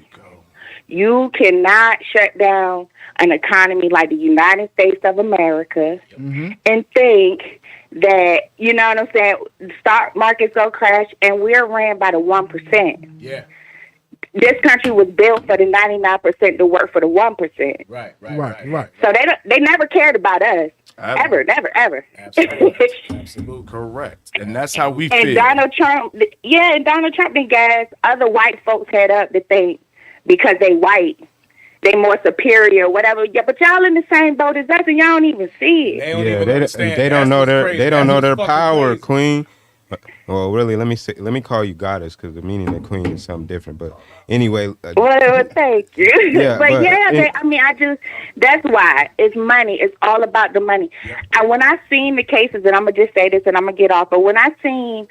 you cannot shut down an economy like the United States of America and think that, you know what I'm saying, stock markets go crash and we're ran by the 1%. Yeah. This country was built for the 99% to work for the 1%. Right. So they never cared about us. Ever. Absolutely. Correct. And that's how we And feel. Donald Trump didn't gas other white folks head up to think because they white, they more superior, whatever. Yeah, but y'all in the same boat as us, and y'all don't even see it. They don't know their power, crazy. Queen. Well, really, let me call you goddess because the meaning of queen is something different. But anyway, well, thank you. Yeah, that's why it's money. It's all about the money. Yeah. And when I seen the cases, and I'm gonna just say this, and I'm gonna get off. But when I seen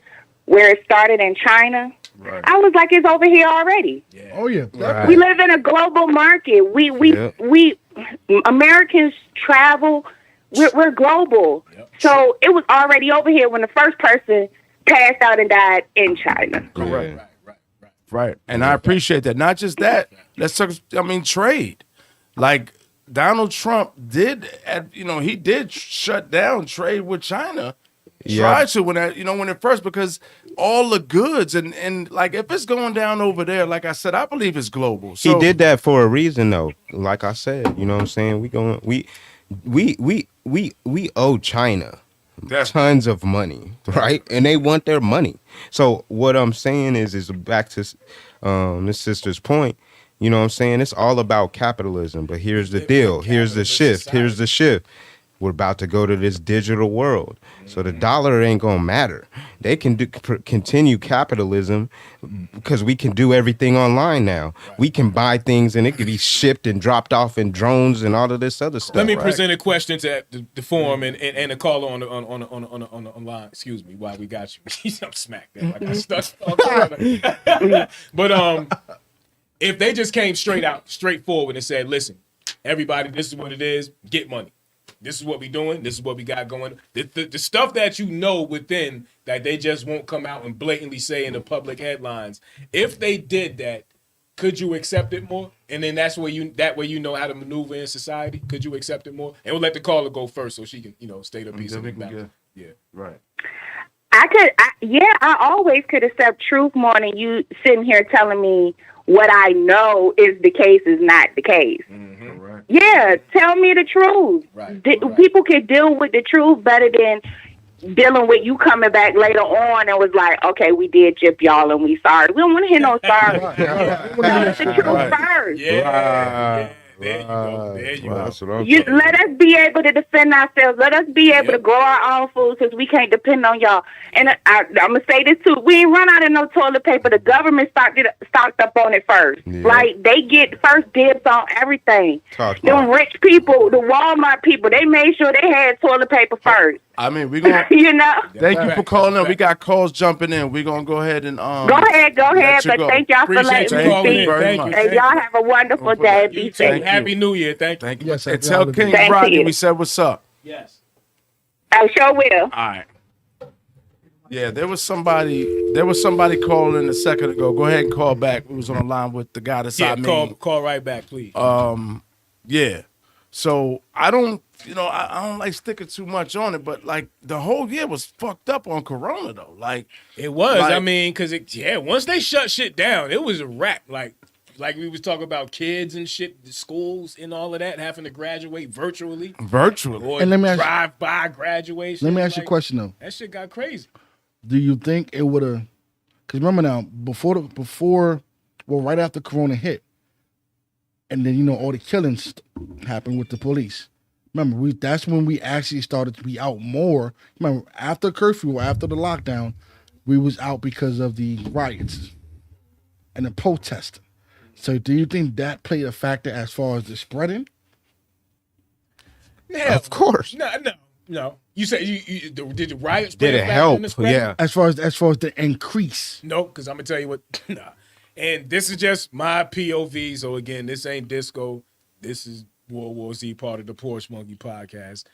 where it started in China, I was like, it's over here already. Yeah. Oh yeah, right. We live in a global market. We Americans travel. We're global. Yep. So it was already over here when the first person passed out and died in China. Correct. Right. And I appreciate that. Not just that. Let's talk, trade. Like Donald Trump did, he did shut down trade with China. Tried to when it first, because all the goods and like if it's going down over there, like I said, I believe it's global. So, he did that for a reason though. Like I said, you know what I'm saying? We owe China tons of money, right? And they want their money. So what I'm saying is back to this sister's point, you know what I'm saying? It's all about capitalism, but here's the deal. Here's the shift. We're about to go to this digital world. So the dollar ain't going to matter. They can continue capitalism because we can do everything online now. Right. We can buy things and it can be shipped and dropped off in drones and all of this other stuff. Let me present a question to the forum and a caller on the line. Excuse me, while we got you. I'm smacked. Like I stuck. But if they just came straight forward and said, listen, everybody, this is what it is. Get money. This is what we doing. This is what we got going. The stuff that you know within that they just won't come out and blatantly say in the public headlines. If they did that, could you accept it more? And then that way you know how to maneuver in society. Could you accept it more? And we'll let the caller go first so she can state her piece of the balance. Yeah, right. I always could accept truth more than you sitting here telling me what I know is the case is not the case. Mm-hmm. Right. Yeah, tell me the truth. Right. People can deal with the truth better than dealing with you coming back later on and was like, okay, we did gyp y'all and we sorry. We don't want to hear no sorry. Tell us the truth first. Yeah. There you go. Let us be able to defend ourselves. Let us be able to grow our own food because we can't depend on y'all. And I'm going to say this too. We ain't run out of no toilet paper. The government stocked up on it first. Yeah. Like, they get first dibs on everything. Them rich people, the Walmart people, they made sure they had toilet paper first. I mean, we're going to... Thank you for calling in. We got calls jumping in. We're going to go ahead and... Go ahead. But thank y'all for letting me speak. And y'all have a wonderful day. Be safe. Happy New Year. Thank you. Yes, and tell King Rocky we said what's up. Yes. I sure will. All right. Yeah, there was somebody calling in a second ago. Go ahead and call back. We was on the line with the guy that's call right back, please. Yeah. So I don't like sticking too much on it, but like the whole year was fucked up on Corona though. Like it was. I mean, because once they shut shit down, it was a wrap. Like we was talking about kids and shit, the schools and all of that having to graduate virtually. Or and drive-by graduation. Let me ask you a question though. That shit got crazy. Do you think it would have? Because remember now, right after Corona hit, and then all the killings happened with the police. Remember, that's when we actually started to be out more. Remember, after curfew, after the lockdown, we was out because of the riots and the protesting. So do you think that played a factor as far as the spreading? Yeah, of course. No. You said did the riots did it help? Yeah. As far as the increase. No, because I'm gonna tell you what. Nah. And this is just my POV. So again, this ain't disco. This is World War Z, part of the Porch Monkey podcast.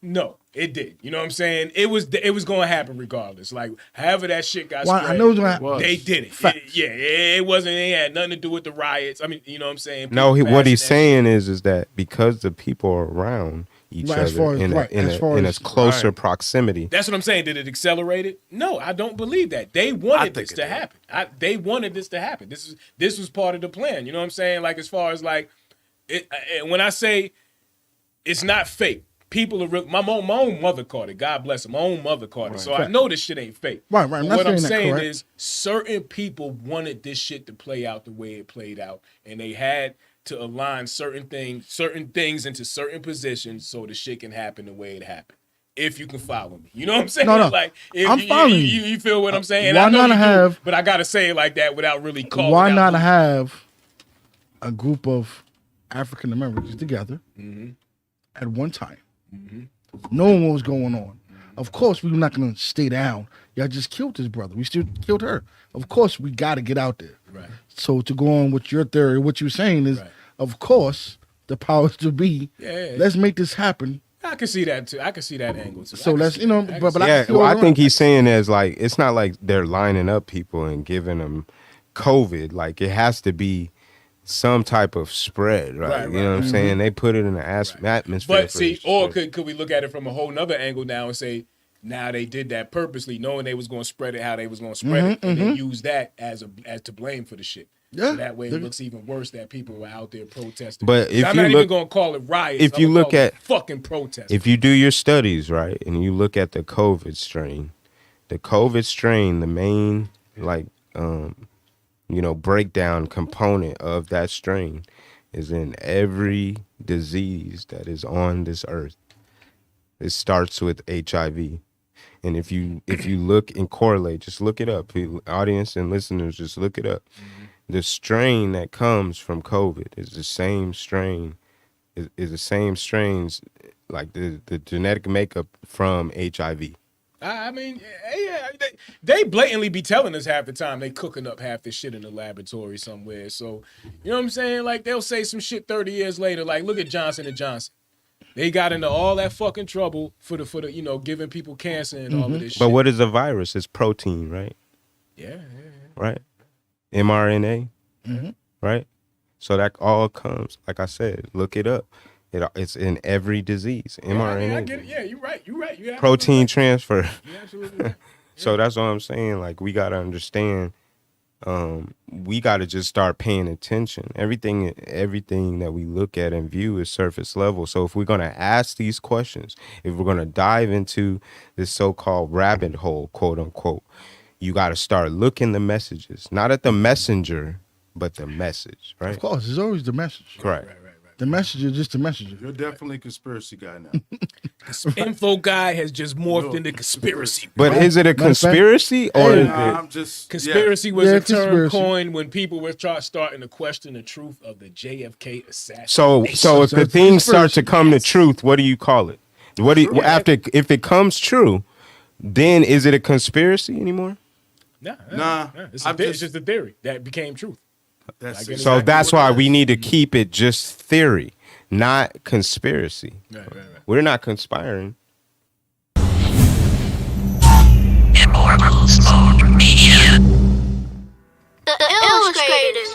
No, it did. You know what I'm saying? It was going to happen regardless. Like, however that shit got spread, I know it was gonna they did it. It wasn't. It had nothing to do with the riots. I mean, you know what I'm saying? No, what he's saying is that because the people are around each other in a closer proximity. That's what I'm saying. Did it accelerate it? No, I don't believe that. They wanted this to happen. They wanted this to happen. This was part of the plan. You know what I'm saying? Like, as far as like, when I say it's not fake. People are my own mother caught it. God bless her. My own mother caught it. So I know this shit ain't fake. Right. What I'm saying is certain people wanted this shit to play out the way it played out. And they had to align certain things into certain positions so the shit can happen the way it happened. If you can follow me. You know what I'm saying? No. Like, I'm following you. You feel what I'm saying? Why not have... But I got to say it like that without really calling Why out not have a group of African Americans together at one time? Knowing what was going on. Of course, we're not going to stay down. Y'all just killed this brother. We still killed her. Of course, we got to get out there. Right. So to go on with your theory, what you're saying is, of course, the powers to be. Let's make this happen. I can see that too. I can see that angle too. So let's, I think he's saying as like it's not like they're lining up people and giving them COVID. Like it has to be some type of spread, right? You know what I'm saying? They put it in the atmosphere. But see, or could we look at it from a whole nother angle now and say, now they did that purposely, knowing they was going to spread it how they was going to spread it, and then use that as to blame for the shit. Yeah, so that way it looks even worse that people were out there protesting. But if I'm not even going to call it riots. If you look at fucking protest, if you do your studies right, and you look at the COVID strain, the main breakdown component of that strain is in every disease that is on this earth. It starts with HIV. And if you look and correlate, just look it up. Audience and listeners, just look it up. The strain that comes from COVID is the same strain, is the same strains like the genetic makeup from HIV. I mean, yeah, they blatantly be telling us half the time they cooking up half this shit in the laboratory somewhere. So, you know what I'm saying? Like, they'll say some shit 30 years later, like, look at Johnson & Johnson. They got into all that fucking trouble for the giving people cancer and all of this shit. But what is a virus? It's protein, right? Yeah. Right? mRNA, right? So that all comes, like I said, look it up. It's in every disease. mRNA. I get it. Yeah, you're right. You protein transfer. You're absolutely right. So that's what I'm saying. Like, we got to understand, we got to just start paying attention. Everything that we look at and view is surface level. So if we're going to ask these questions, if we're going to dive into this so-called rabbit hole, quote unquote, you got to start looking the messages, not at the messenger, but the message, right? Of course, it's always the message. Correct. Right. The messenger, just the messenger. You're definitely a conspiracy guy now. Info guy has just morphed into conspiracy. But is it a conspiracy or is I'm just conspiracy was a term conspiracy. coined when people were starting to question the truth of the JFK assassination. So if the things start to come to truth, what do you call it? If it comes true, then is it a conspiracy anymore? Nah. It's just a theory that became truth. So that's why we need to keep it just theory, not conspiracy. Right. We're not conspiring. Immortal Smoke Media. The Illustrators.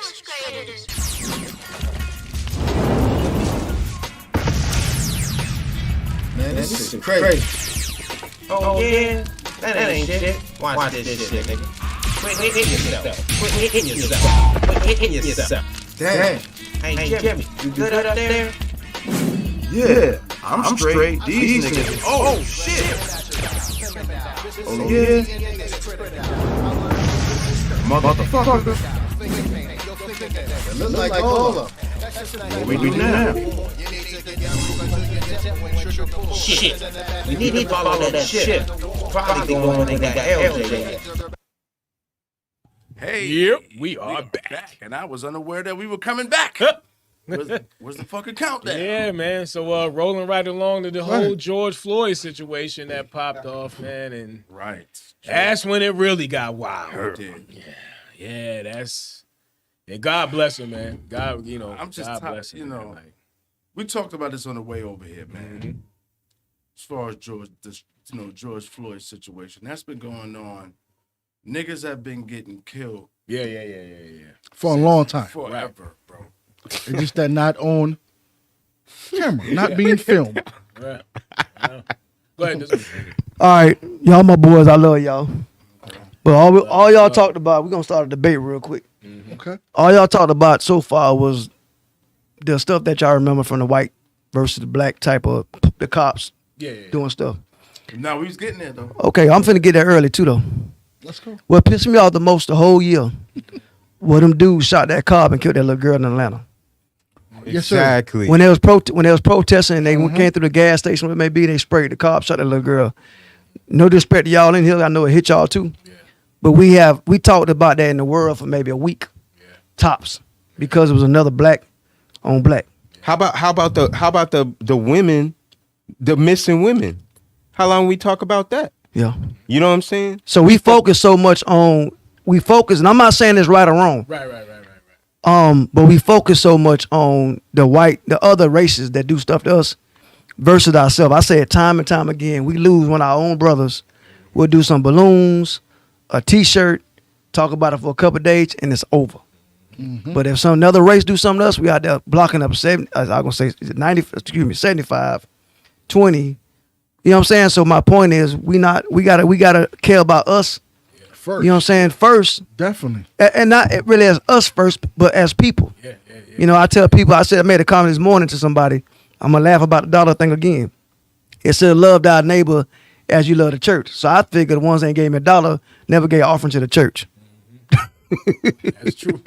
Man, this is crazy. Oh yeah? That ain't shit. Watch this shit, nigga. Quit hitting yourself. Damn. Hey, Jimmy, you good up there? Yeah, I'm straight. These niggas. Oh, shit. Oh, yeah. Motherfucker. It look like all of them. What we do now? Shit. We need to follow that shit. Probably going on in that LJ. Hey, Yep, we are back. And I was unaware that we were coming back. Where's the fucking countdown? Yeah, man. So rolling right along to the whole George Floyd situation that popped off, man, and Right. that's when it really got wild. It did. Yeah, that's. Yeah, God bless him, man. God, I'm just God tired, bless him. Man. Like, we talked about this on the way over here, man. Mm-hmm. As far as George Floyd's situation, that's been going on. Niggas have been getting killed. Yeah. For a long time. Forever, bro. It's just that not on camera, not being filmed. Right. Go ahead. All right, y'all my boys, I love y'all. But all y'all talked about, we're going to start a debate real quick. Mm-hmm. Okay. All y'all talked about so far was the stuff that y'all remember from the white versus the black type of the cops doing stuff. No, we was getting there, though. Okay, I'm finna get there early, too, though. Let's go. What pissed me off the most the whole year was them dudes shot that cop and killed that little girl in Atlanta. Yes, sir. Exactly. When they was protesting, and they came through the gas station, where it may be, they sprayed the cop, shot that little girl. No disrespect to y'all in here, I know it hit y'all too. Yeah. But we talked about that in the world for maybe a week, tops, because it was another black on black. How about the women, the missing women? How long we talk about that? Yeah. You know what I'm saying? So we focus so much on and I'm not saying it's right or wrong. Right. But we focus so much on the other races that do stuff to us versus ourselves. I say it time and time again. We lose when our own brothers will do some balloons, a T-shirt, talk about it for a couple of days, and it's over. Mm-hmm. But if another race do something to us, we out there blocking up 75, 20. You know what I'm saying? So my point is, we gotta care about us first. You know what I'm saying? First, definitely, and not really as us first, but as people. Yeah. You know, I tell people. I made a comment this morning to somebody. I'm gonna laugh about the dollar thing again. It said, "Love thy neighbor as you love the church." So I figured the ones that gave me a dollar never gave offering to the church. That's true.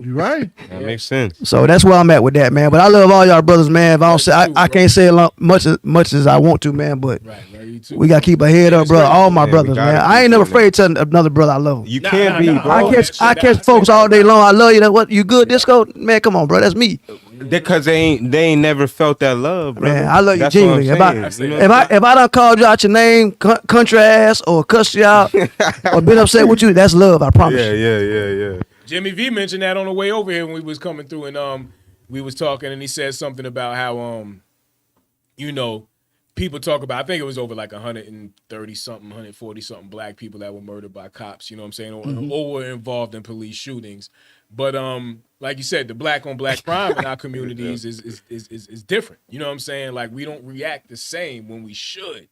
You're right. That makes sense. So that's where I'm at with that, man. But I love all y'all brothers, man. If I don't say, I can't say much as I want to, man. But we gotta keep our head up, bro. All my brothers, man. I ain't never afraid to tell another brother I love him. You can't be, bro. I catch folks all day long. I love you. That what you good, Disco? Man, come on, bro. That's me. Because they ain't never felt that love, bro. Man, I love you That's genuinely. what I'm saying, you know? If I done called you out your name, country ass, or cussed you out, or been upset with you, that's love. I promise. Yeah. Jimmy V mentioned that on the way over here when we was coming through, and we was talking, and he said something about how people talk about, I think it was over like 130 something, 140 something black people that were murdered by cops. You know what I'm saying, or were involved in police shootings. But like you said, the black on black crime in our communities is different. You know what I'm saying? Like, we don't react the same when we should.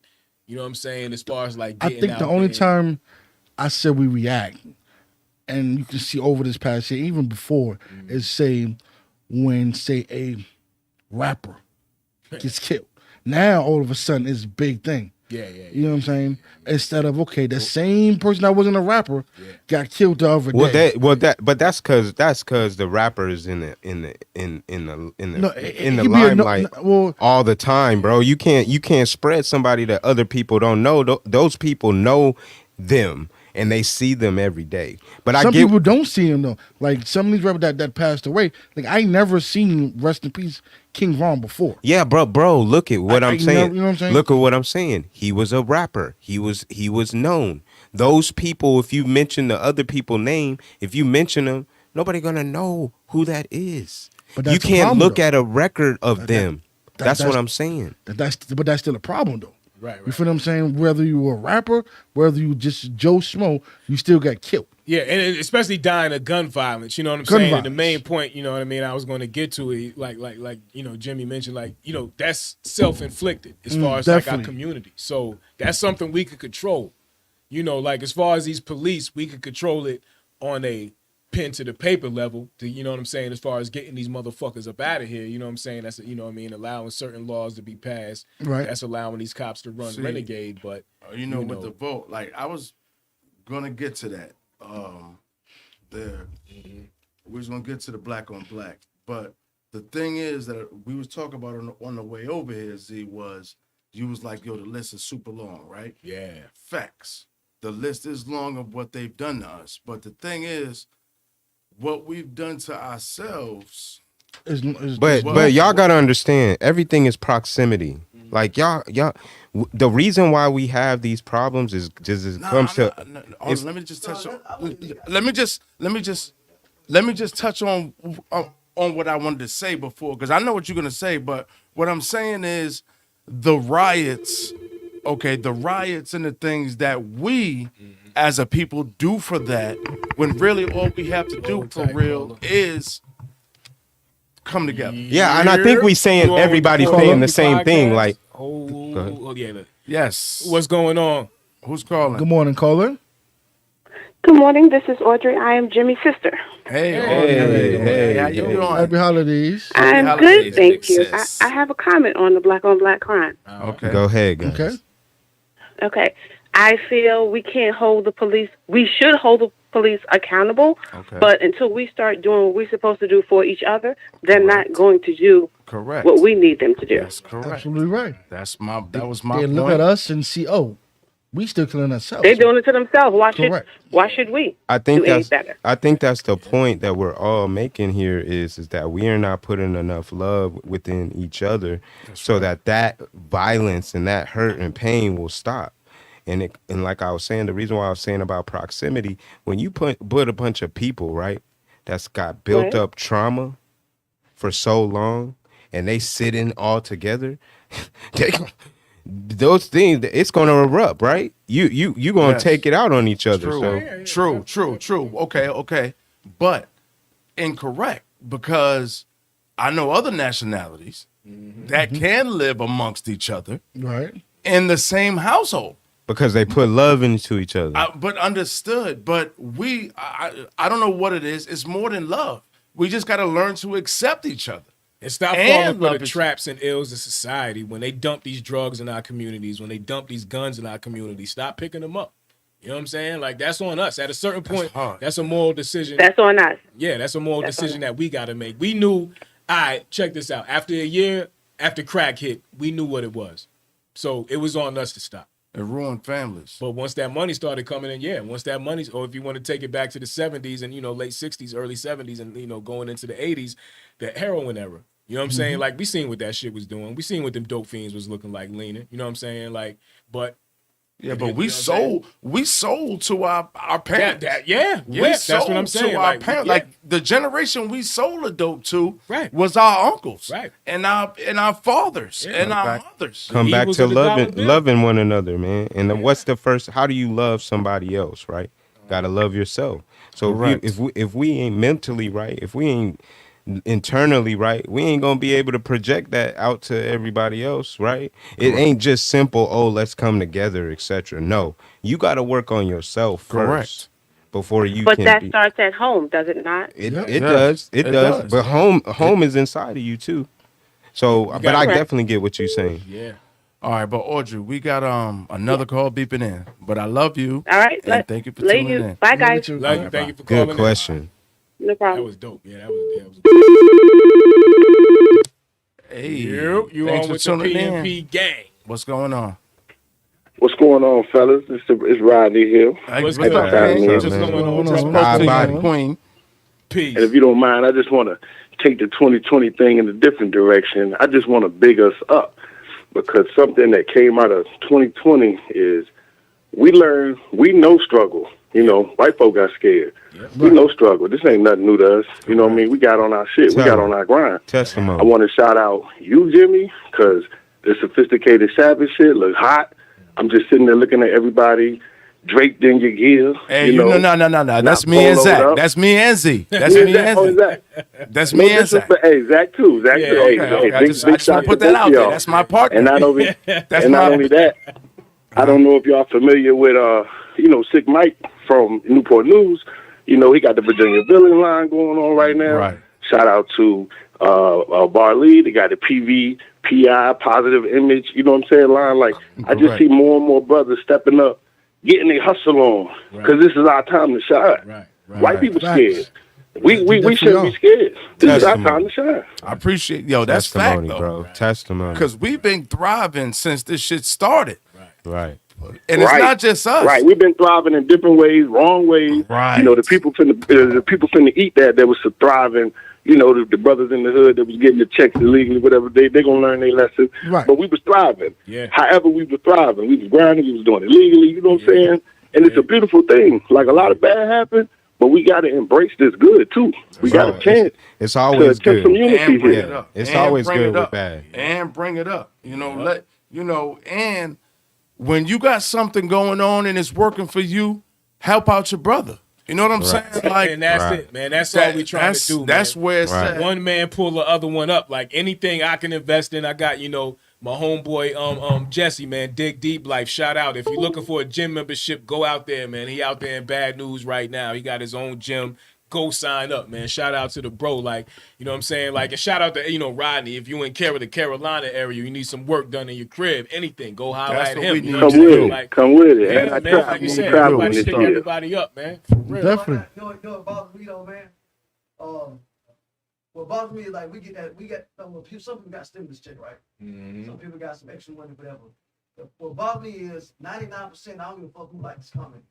You know what I'm saying? As far as like I getting think out the only there. time I said we react, and you can see over this past year, even before, is when a rapper gets killed. Now all of a sudden it's a big thing. Yeah. You know what I'm saying? Instead of the same person that wasn't a rapper got killed the other day. But that's because the rapper is in the limelight all the time, bro. You can't spread somebody that other people don't know. Those people know them and they see them every day. But some people don't see them though. Like some of these rappers that passed away. Like I ain't never seen rest in peace King Von before. Yeah, bro. Look at what I'm saying. You know what I'm saying? Look at what I'm saying. He was a rapper. He was known. Those people, if you mention the other people's name, if you mention them, nobody gonna know who that is. But that's you can't problem, look though. at a record of them. That's what I'm saying. But that's still a problem though. Right. You feel what I'm saying? Whether you were a rapper, whether you just Joe Schmo, you still got killed. Yeah, and especially dying of gun violence, you know what I'm saying? And the main point, you know what I mean, I was going to get to it, like Jimmy mentioned, that's self-inflicted as far as like our community. So that's something we could control. You know, like as far as these police, we could control it on a pen to the paper level, you know what I'm saying, as far as getting these motherfuckers up out of here, you know what I'm saying? That's, you know what I mean, allowing certain laws to be passed. Right. That's allowing these cops to run renegade, but with the vote, like I was going to get to that. We was gonna get to the black on black, but the thing is that we was talking about on the way over here. You was like, yo, the list is super long, right? Yeah, facts. The list is long of what they've done to us, but the thing is, what we've done to ourselves. But y'all gotta understand, everything is proximity. Like y'all, the reason why we have these problems is just let me just touch on. Let me just touch on what I wanted to say before, because I know what you're gonna say, but what I'm saying is the riots. Okay, the riots and the things that we as a people do for that, when really all we have to do for real is come together. Yeah, and I think we saying everybody's saying the same thing. Like, yes. What's going on? Who's calling? Good morning, caller. Good morning. This is Audrey. I am Jimmy's sister. Hey, how you doing? Happy holidays. I'm good, thank you. I have a comment on the black on black crime. Okay. Go ahead, guys. Okay. I feel we can't hold the police. We should hold the police accountable. Okay. But until we start doing what we're supposed to do for each other, they're not going to do what we need them to do. That's correct. Absolutely right. That was my They point. look at us and see, we still killing ourselves. They're doing it to themselves. Why should we do any better? I think that's the point that we're all making here is that we are not putting enough love within each other so that violence and that hurt and pain will stop. And like I was saying, the reason why I was saying about proximity, when you put a bunch of people, right, that's got built up trauma for so long, and they sit in all together, those things, it's gonna erupt, right? You gonna take it out on each other. True. Okay. But incorrect, because I know other nationalities that can live amongst each other, right, in the same household. Because they put love into each other. But understood. But I don't know what it is. It's more than love. We just got to learn to accept each other. And stop falling for the traps and ills of society when they dump these drugs in our communities, when they dump these guns in our communities. Stop picking them up. You know what I'm saying? Like, that's on us. At a certain point, that's a moral decision. That's on us. Yeah, that's a moral decision that we got to make. We knew, all right, check this out. After a year, after crack hit, we knew what it was. So it was on us to stop. It ruined families. But once that money started coming in, once that money, or if you want to take it back to the 70s and, late 60s, early 70s, and, going into the 80s, the heroin era. You know what I'm saying? Like, we seen what that shit was doing. We seen what them dope fiends was looking like leaning. You know what I'm saying? Like, but... Yeah, but we sold to our parents. That's what I'm saying. To our parents. Like, the generation we sold the dope to was our uncles, and our fathers, and our mothers. Come back to loving one another, man. And then what's the first? How do you love somebody else? Right? Got to love yourself. So if we ain't mentally right, if we ain't internally right, we ain't gonna be able to project that out to everybody else, right? It ain't just simple, let's come together, etc. No, you got to work on yourself first before you but that starts at home, does it not? It does. But home is inside of you too. So but I definitely get what you're saying. All right, but Audrey, we got another call beeping in, but I love you. All right, and thank you for tuning in. Bye, guys. Thank you for calling. Good question. No problem. That was dope. Yeah, that was Hey, you on with the PMP gang. What's going on? What's going on, fellas? It's Rodney here. What's good, man? Queen. Peace. And if you don't mind, I just want to take the 2020 thing in a different direction. I just want to big us up, because something that came out of 2020 is we know struggle. White folk got scared. Yep. We know struggle. This ain't nothing new to us. You know what I mean? We got on our shit. We got on our grind. Testimony. I want to shout out you, Jimmy, because the sophisticated savage shit looks hot. I'm just sitting there looking at everybody draped in your gear. Hey, no. That's me and Zach. That's me and Z. That's me and Zach. That's me and Zach. Hey, Zach too. Zach too. Okay. I just want to put that out there. That's my partner. And not only that, I don't know if y'all familiar with Sick Mike from Newport News. He got the Virginia Villain line going on right now. Right. Shout out to Barley. They got the PI, positive image. You know what I'm saying? Line. Like, I just see more and more brothers stepping up, getting their hustle on, because this is our time to shine. Right. White people scared. We shouldn't be scared. This is our time to shine. I appreciate that's fact, though, bro. Testimony. Because we've been thriving since this shit started. Right. And it's not just us. Right. We've been thriving in different ways, wrong ways. Right. The people finna eat that was thriving, you know, the brothers in the hood that was getting the checks illegally, whatever, they gonna learn their lesson. Right. But we was thriving. Yeah. However, we was thriving. We was grinding. We was doing it legally. You know what I'm saying? And it's a beautiful thing. Like, a lot of bad happened, but we got to embrace this good too. We got a chance. It's always to good. some unity And bring here. it up. It's And always bring good it with up. bad. And bring it up. And when you got something going on and it's working for you, help out your brother. You know what I'm saying? Like, and that's it, man. That's all we trying to do, man. That's where it's at. One man pull the other one up. Like, anything I can invest in, I got, you know, my homeboy Jesse, man, Dig Deep Life. Shout out. If you're looking for a gym membership, go out there, man. He out there in Bad News right now. He got his own gym. Go sign up, man. Shout out to the bro. Like, you know what I'm saying? Like, and shout out to, you know, Rodney. If you in the Carolina area, you need some work done in your crib, anything, go holler That's at what him. we You need. know what I'm Come with saying? it. Like, Come with it. yeah, And I man, try. like you I'm said, traveling everybody this pick year. everybody up, man. For real. Definitely. You know what bothers me though, man? What bothers me is like we get some people got stimulus check, right? Some people got some extra money, whatever. What bothers me is 99%. I don't give a fuck who likes coming.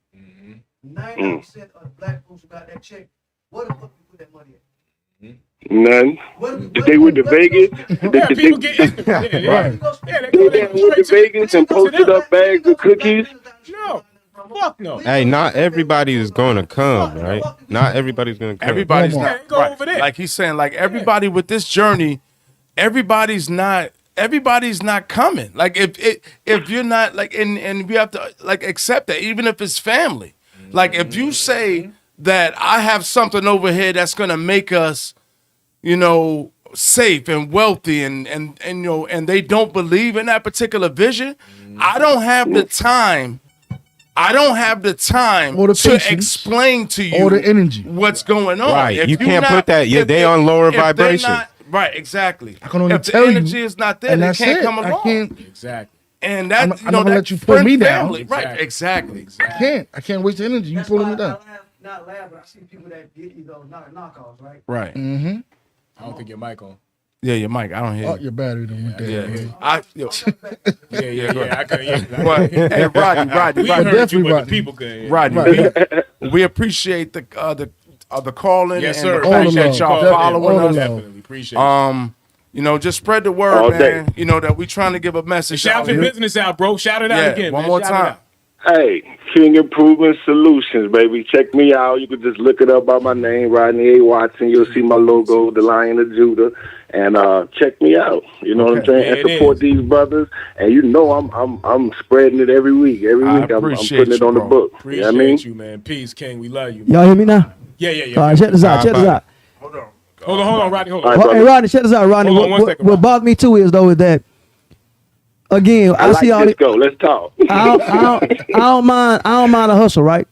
99% of the black folks who got that check. What the fuck we put that money in? None. What They went to Vegas. Yeah, people get They yeah, went straight to Vegas and posted up bags of cookies. No, fuck no. Hey, not everybody is going to come, right? Not everybody's going to come. Everybody's Walmart. not Go over there. Like he's saying, like everybody with this journey, everybody's not coming. Like if you're not like, and we have to like accept that, even if it's family. Like if you say that I have something over here that's gonna make us, you know, safe and wealthy, and you know, and they don't believe in that particular vision, I don't have the time. I don't have the time Or the to patience. explain to you Or the energy. what's going on. Right. If You you're can't not- put that. Yeah, if they they- on lower if they're vibration. not- right, exactly. I can only if the tell you, energy is not there, and they that's can't it. come along. I can't. Exactly. And that, I'm you not know, gonna that let you pull me friend down. family. Right, exactly. I can't waste the energy. You That's pulling why me down. not laugh, but I see people that get these knockoffs, right? Right. Mm-hmm. I don't think your mic on. Yeah, your mic. I don't hear Oh, you. your battery done went Yeah, dead. Yeah. I couldn't. Yeah. But, hey, Rodney, We heard you, definitely but the Rodney. people couldn't. Rodney, we appreciate the calling Yes, and sir. the All fact the that love. y'all Definitely. following All us. the love. Definitely appreciate it. You know, just spread the word, All man. day. You know that we trying to give a message. Shout out your here. business out, bro. Shout it out Yeah, again. one man. more Shout it time. out. Hey, King Improvement Solutions, baby. Check me out. You can just look it up by my name, Rodney A. Watson. You'll see my logo, the Lion of Judah, and check me out. You know what I'm saying? Yeah, And it support is. these brothers. And you know I'm spreading it every week. Every I week I'm appreciate putting it you, on the bro. book. Appreciate You know what I mean? you, man. Peace, King. We love you. Y'all hear me now? Yeah. All right, check this out. Check this out. Hold on, Rodney. Hold All on. right, Hey, brother. Rodney, check this out, Rodney. Hold on one second, What bothered me too is that again, I like see all Disco. Let's talk. I don't mind a hustle, right?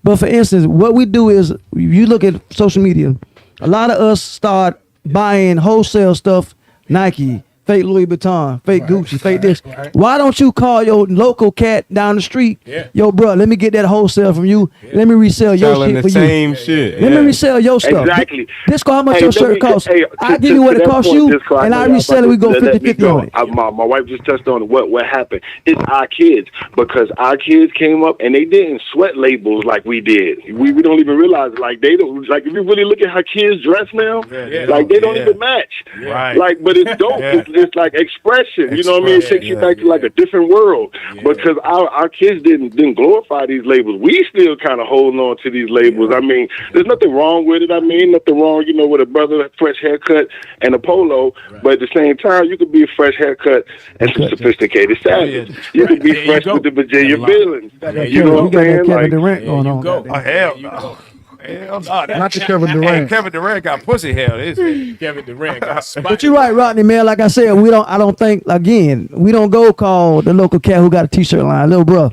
But for instance, what we do is you look at social media. A lot of us start buying wholesale stuff, Nike, fake Louis Vuitton, fake Gucci, fake this. Why don't you call your local cat down the street? Yeah. Yo, bro, let me get that wholesale from you. Let me resell your Selling shit the for you. same shit. Let me Yeah. resell your stuff. Exactly. This how much Hey, your let shirt me- costs. hey, I to- give you to what it that costs point, you, Disco, I and know I y'all resell it. about We to go let me 50-50 go. on it. My wife just touched on what happened. It's our kids, because our kids came up and they didn't sweat labels like we did. We don't even realize, like, they don't, like, if you really look at how kids dress now, like, they don't even match. Right. Like, but it's dope. Yeah. It's like expression. You know what I mean? It takes you back to like a different world, because our kids didn't glorify these labels. We still kind of holding on to these labels. I mean, there's nothing wrong with it. I mean, nothing wrong, you know, with a brother, fresh haircut and a polo. But at the same time, you could be a fresh haircut and some sophisticated savage. You could be fresh with the Virginia Billings. You know You what got I'm that saying? Kevin Like, Durant going on. Go. Oh, hell no. Hell no. Not the Kevin Hey, Durant. Kevin Durant got pussy hair. This is- Kevin Durant got spiked. But you're right, Rodney, man. Like I said, I don't think, again, we don't go call the local cat who got a t-shirt line, little bro.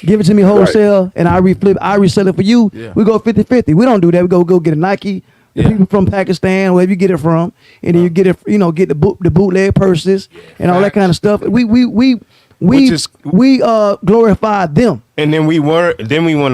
Give it to me wholesale, and I resell it for you. Yeah. We go 50-50. We don't do that. We go get a Nike. The Yeah. people from Pakistan, wherever you get it from, and then you get it, get the bootleg purses and all that kind of stuff. We we glorify them. And then we want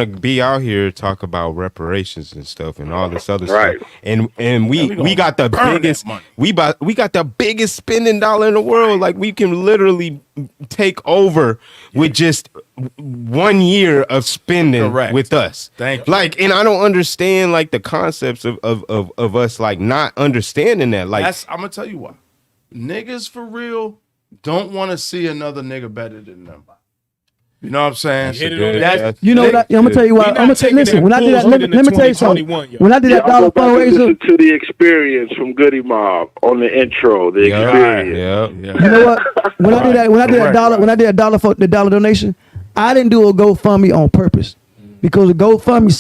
to be out here talk about reparations and stuff and all this other stuff. And we got the biggest we got the biggest spending dollar in the world. Like we can literally take over with just 1 year of spending with us. Thank you. Like, and I don't understand like the concepts of us like not understanding that. Like I'm gonna tell you what. Niggas for real don't want to see another nigga better than them. You know what I'm saying? You know what? I'm gonna tell you what. I'm gonna tell you. Listen, when I did that, let me tell you something. When I did that dollar fundraiser, to the experience from Goody Mob on the intro, the experience. You know what? When I did that dollar for the dollar donation, I didn't do a GoFundMe on purpose because the GoFundMe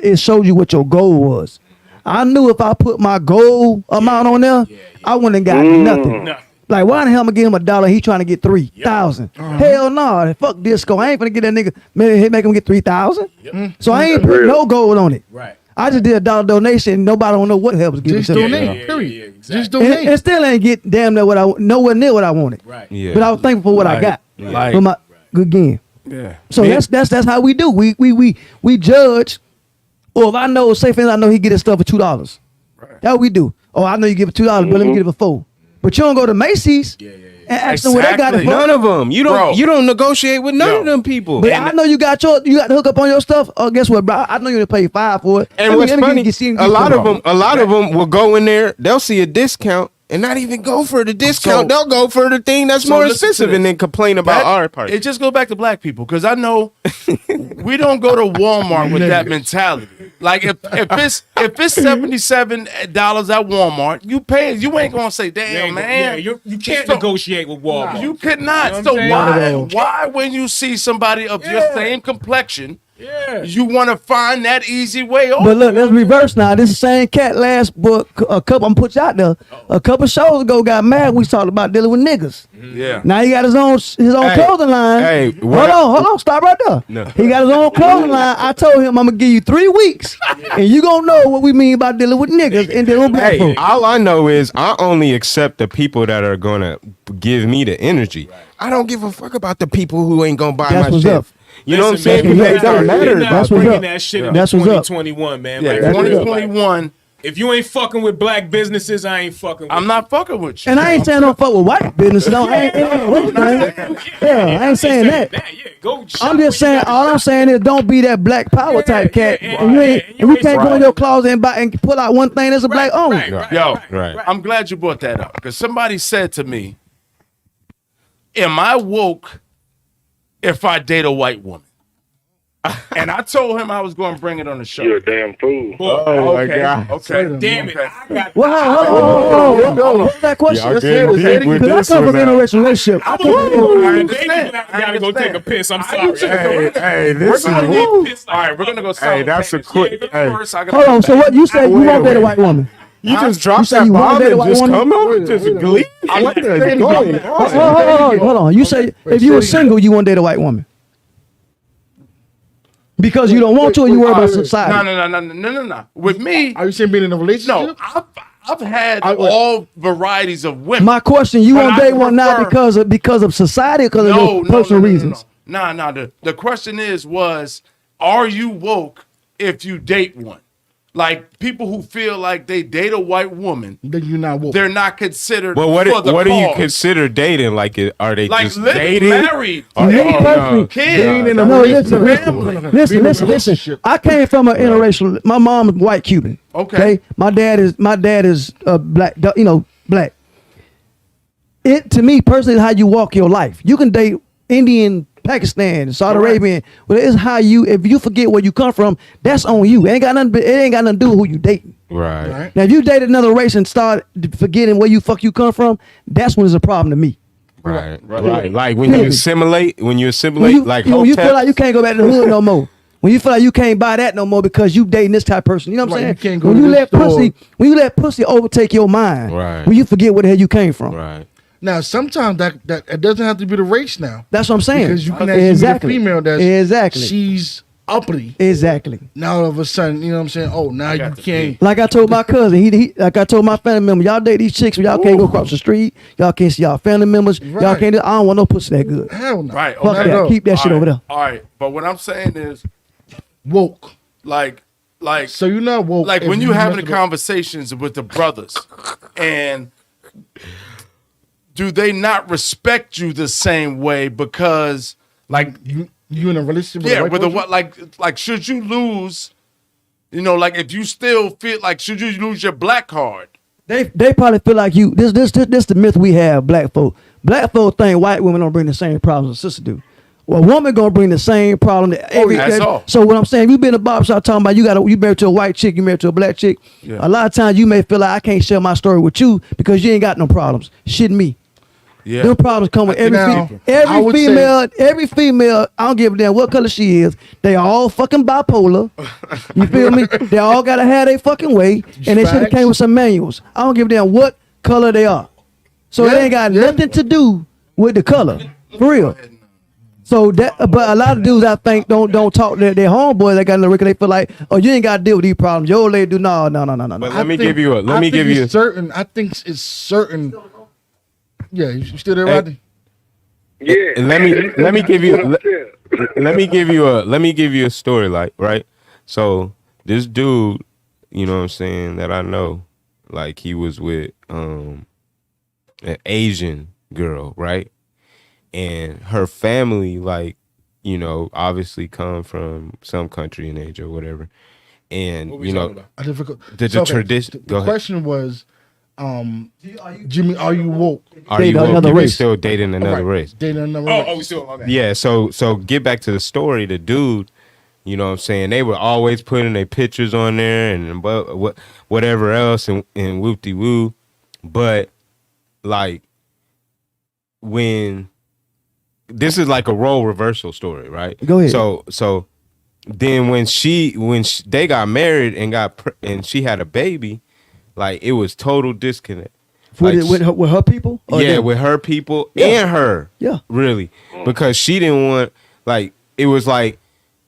it showed you what your goal was. I knew if I put my goal amount on there, I wouldn't have got nothing. Like, why the hell am I give him $1? He trying to get 3,000. Hell no. Fuck Disco. I ain't finna get that nigga, make him get 3,000. So I ain't put no goal on it. Right. I just did a dollar donation and nobody don't know what the hell was giving to me. Just donate, period. Exactly. Just donate. And still ain't get damn nowhere near what I wanted. Right. Yeah. But I was thankful for what I got. Like, For my good game. Yeah. So that's how we do. We judge. Or if I know, say for instance, I know he get his stuff for $2. Right. That's what we do. Oh, I know you give it $2, but let me get it for $4. But you don't go to Macy's and ask them what they got it for. None of them. You don't negotiate with none of them people. But I know you got the hook up on your stuff. Oh, guess what, bro? I know you're gonna pay $5 for it. And what's funny, a lot of them will go in there. They'll see a discount and not even go for the discount. They'll go for the thing that's more expensive and then complain about our part. It just goes back to black people because I know we don't go to Walmart with that mentality. Like if it's $77 at Walmart, you pay. You ain't gonna say, "Damn, man." You can't negotiate with Walmart. You cannot. You know so why when you see somebody of your same complexion? You want to find that easy way over. But look, let's reverse now. This same cat last book, I'm put you out there. A couple shows ago got mad when we talked about dealing with niggas. Yeah. Now he got his own clothing line. Hey, hold on, stop right there. No. He got his own clothing line. I told him I'm gonna give you 3 weeks, and you gonna know what we mean by dealing with niggas and dealing with black folks. All I know is I only accept the people that are gonna give me the energy. I don't give a fuck about the people who ain't gonna buy my shit. Up. You know what I'm saying? It don't matter. That's what's up. That shit in That's what's up. 2021, man. Yeah, Like, 2021. if you ain't fucking with black businesses, I ain't fucking with I'm not fucking with you. And I ain't saying don't fuck with white business. I ain't saying that. I'm just saying, all I'm saying is don't be that black power type cat. And you can't go in your closet and buy and pull out one thing that's a black owned. Right. I'm glad you brought that up because somebody said to me, "Am I woke if I date a white woman?" And I told him I was going to bring it on the show. You're a damn fool. Oh my God. Okay. Damn it. I got Hold on. What's that question? Because I come from an interracial relationship. I gotta go take a piss. I'm sorry. Hey, this is All right, we're going to go Hey, that's a quick. Hey, Hold on. So what you say? You won't date a white woman? you just dropped say that you bomb wanna date a and white just woman? come over just glee. What is going on? Hold on. You say if you were single, you won't date a white woman because you don't want to, or you worry about society. No. With me, Are you saying being in a relationship? no, I've had all varieties of women. My question: you But won't I date one now prefer- because of society, or because of your personal reasons? No. The question was, are you woke if you date one? Like people who feel like they date a white woman, Then you're not woke. they're not considered. Well, what for the do you cause. consider dating? Like, are they Like just living dating? married, Or- personally, kids. No, listen. I came from an interracial. My mom is white Cuban. Okay. My dad is black. Black. It to me personally is how you walk your life. You can date Indian, Pakistan, Saudi Arabian. Well, it's how you. If you forget where you come from, that's on you. It ain't got nothing to do with who you dating. Right. Now, if you date another race and start forgetting where you come from, that's when it's a problem to me. Right. Like when you assimilate, When you like feel Hotep. like you can't go back to the hood no more. When you feel like you can't buy that no more because you dating this type of person, you know what I'm Right, saying? you can't go when to you this let store. when you let pussy overtake your mind, Right. when you forget where the hell you came from. Right. Now, sometimes that it doesn't have to be the race now. That's what I'm saying. Because you can actually exactly. meet a female that's exactly. she's uppity. Exactly. Now all of a sudden, you know what I'm saying? Oh, now you can't. Like I told my cousin, he like I told my family member, y'all date these chicks, but y'all can't go across the street. Y'all can't see y'all family members. Right. Y'all can't. I don't want no pussy that good. Hell no. Right. Fuck okay. that. Keep that shit All over right, there. All right. But what I'm saying is, Woke. like, So you're not woke. like if when you having the mess with conversations with the brothers, and do they not respect you the same way because, like, you in a relationship with yeah, a white with the person? what, like, should you lose? You know, like if you still feel like should you lose your black card? They probably feel like you. This the myth we have. Black folk think white women don't bring the same problems as sisters do. Well, a woman gonna bring the same problem to every. that's all. So what I'm saying, you been in a barbershop talking about you married to a white chick, you married to a black chick. Yeah. A lot of times you may feel like I can't share my story with you because you ain't got no problems. Shit me. Yeah. Them problems come with every Now, I would every female. I don't give a damn what color she is. They all fucking bipolar. You feel me? They all gotta have their fucking way, and they should have Facts. came with some manuals. I don't give a damn what color they are. So it ain't got nothing to do with the color, for real. So that, but a lot of dudes I think don't talk to their homeboys. They got in the record. They feel like, oh, you ain't got to deal with these problems. Your old lady do no. But let me give you a certain. I think it's certain. Yeah, you still there, Rodney? Yeah. let me give you let me give you a story, like, right? So this dude, you know what I'm saying, that I know, like, he was with an Asian girl, right? And her family, like, you know, obviously come from some country in Asia or whatever. And you know, the tradition. The question was, Jimmy, are you woke? Are you woke? You still dating another race? Dating another race. Oh, we still okay. Yeah, so get back to the story. The dude, you know what I'm saying, they were always putting their pictures on there and whatever else and whoop-de-woo. But, like, when this is like a role reversal story, right? Go ahead. So then when they got married and she had a baby, like, it was total disconnect. With her people? Yeah, with her people and her. Yeah. Really. Because she didn't want, like, it was like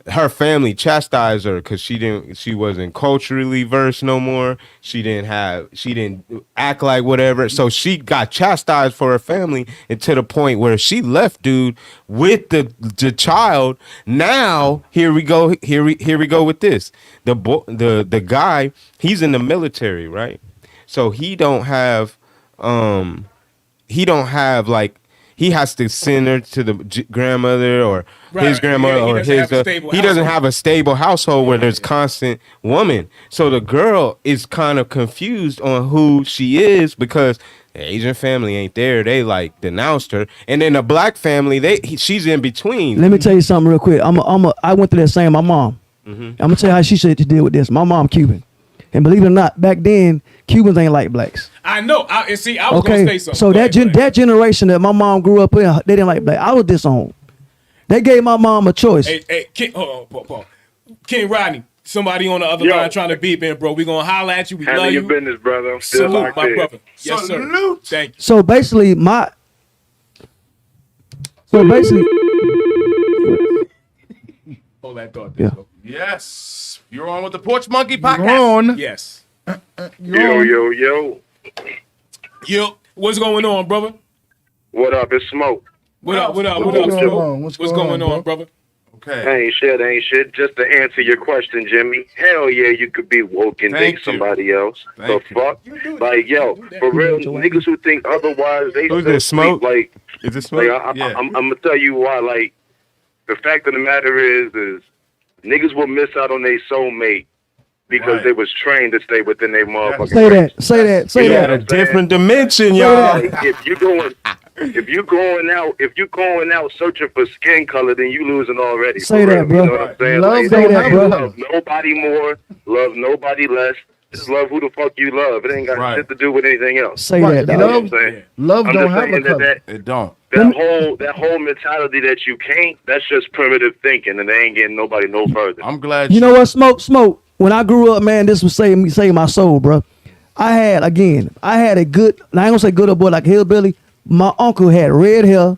her family chastised her because she wasn't culturally versed no more. She didn't act like whatever. So she got chastised for her family, and to the point where she left dude with the child. Now here we go with this. The guy, he's in the military, right? So he don't have like, he has to send her to the grandmother or his grandmother or his. He doesn't have a stable household where there's constant woman. So the girl is kind of confused on who she is because the Asian family ain't there. They like denounced her, and then the black family, she's in between. Let me tell you something real quick. I went through that same. My mom. Mm-hmm. I'm gonna tell you how she said to deal with this. My mom Cuban, and believe it or not, back then Cubans ain't like blacks. I know. I was gonna say something. So that generation that my mom grew up in, they didn't like black. I was disowned. They gave my mom a choice. Hey, hold on, Paul. King Rodney, somebody on the other line trying to beep in, bro. We gonna holler at you. We Handle love your you. business, brother. I'm still Salute, locked my in. brother. Yes, sir. Thank you. So basically, Hold that thought. Yeah. Yes, you're on with the Porch Monkey podcast. You're on. Yes. Yo. Yo, what's going on, brother? What up? It's Smoke. What up, going Smoke? on? What's going on, brother? Okay. Ain't shit. Just to answer your question, Jimmy. Hell yeah, you could be woke and Thank date you. somebody else. Thank The fuck? Like, yo, for real, niggas who think otherwise, they Who's still this, Smoke? sleep, like, Is it Smoke? I'm gonna tell you why. Like, the fact of the matter is niggas will miss out on their soulmate because they was trained to stay within their motherfucking. Say that. You had a different dimension, y'all. Like, if you going out searching for skin color, then you losing already. Say that, bro. You know what I'm saying? Love don't have bro. Love nobody more, love nobody less. Just love who the fuck you love. It ain't got shit to do with anything else. Say Right, that. You know dog. what I'm saying? Love I'm don't just have a saying color. It don't. that whole mentality that you can't, that's just primitive thinking, and they ain't getting nobody no further. I'm glad. You know what? Smoke. When I grew up, man, this was saving my soul, bro. I had a good. I ain't gonna say good old boy like hillbilly. My uncle had red hair,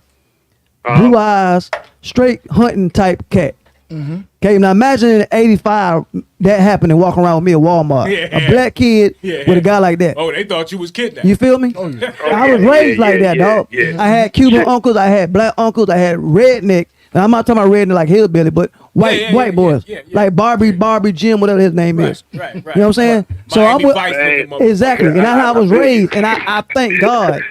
blue eyes, straight hunting type cat. Okay, now imagine in '85 that happened and walking around with me at Walmart, a black kid with a guy like that. Oh, they thought you was kidnapped. You feel me? I was raised like that, dog. I had Cuban uncles, I had black uncles, I had redneck. Now I'm not talking about redneck like hillbilly, but white boys like Barbie Jim, whatever his name is. Right. You know what I'm saying? So exactly, and that's how I was raised, and I thank God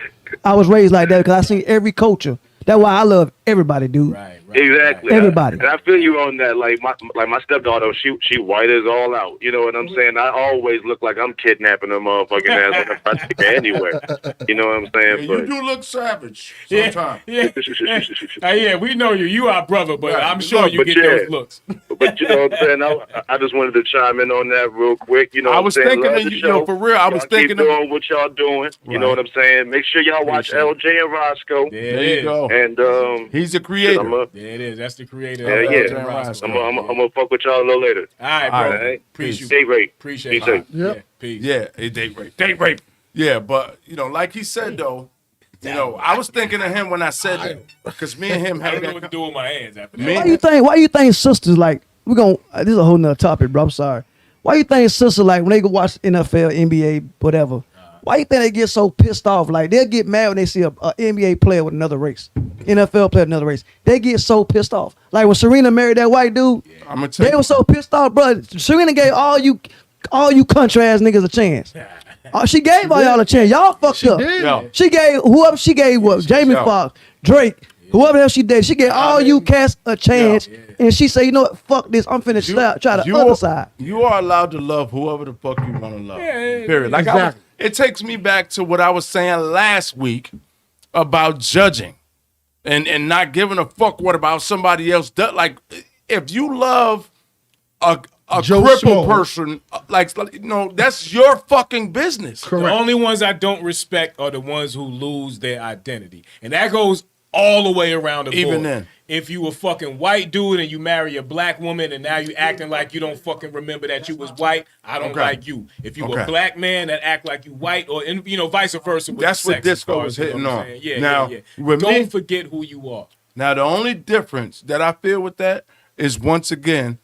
I was raised like that because I seen every culture. That's why I love everybody, dude. Right. Exactly. Everybody. And I feel you on that. Like my stepdaughter, she white as all out. You know what I'm saying? I always look like I'm kidnapping a motherfucking ass when I take her anywhere. You know what I'm saying? You do look savage sometimes. Yeah, we know you. You our brother, but I'm sure you get those looks. But you know what I'm saying? I just wanted to chime in on that real quick. You know, I was thinking of you, for real. I was thinking of doing what y'all doing. You know what I'm saying? Make sure y'all watch LJ and Roscoe. There you go. And he's a creator. It is. That's the creator. I'm gonna fuck with y'all a little later. All right, bro. All right. Appreciate Date rape. Appreciate it. Yeah, date rape. Date rape. Yeah, but like he said though, I was thinking of him when I said that because me and him I had don't know that. what to do with my hands after that. Why you think sisters like this is a whole nother topic, bro. I'm sorry. Why you think sisters like when they go watch NFL, NBA, whatever? Why you think they get so pissed off? Like they'll get mad when they see a NBA player with another race, NFL player with another race. They get so pissed off. Like when Serena married that white dude, they were so pissed off, bro. Serena gave all you country ass niggas a chance. She gave all y'all a chance. Y'all fucked up. She gave whoever she gave Jamie Foxx, Drake, whoever else she did. She gave all you cats a chance, and she said, you know what? Fuck this. I'm finna try the other side. You are allowed to love whoever the fuck you want to love. Period. Like it takes me back to what I was saying last week about judging and not giving a fuck what about somebody else does. Like if you love a crippled person, that's your fucking business. Correct. The only ones I don't respect are the ones who lose their identity, and that goes all the way around the board. Even then. If you a fucking white dude and you marry a black woman and now you acting like you don't fucking remember that you was white, I don't like you. If you a black man that act like you white, or vice versa. That's what Disco is hitting on. Yeah. Don't forget who you are. Now the only difference that I feel with that is once again,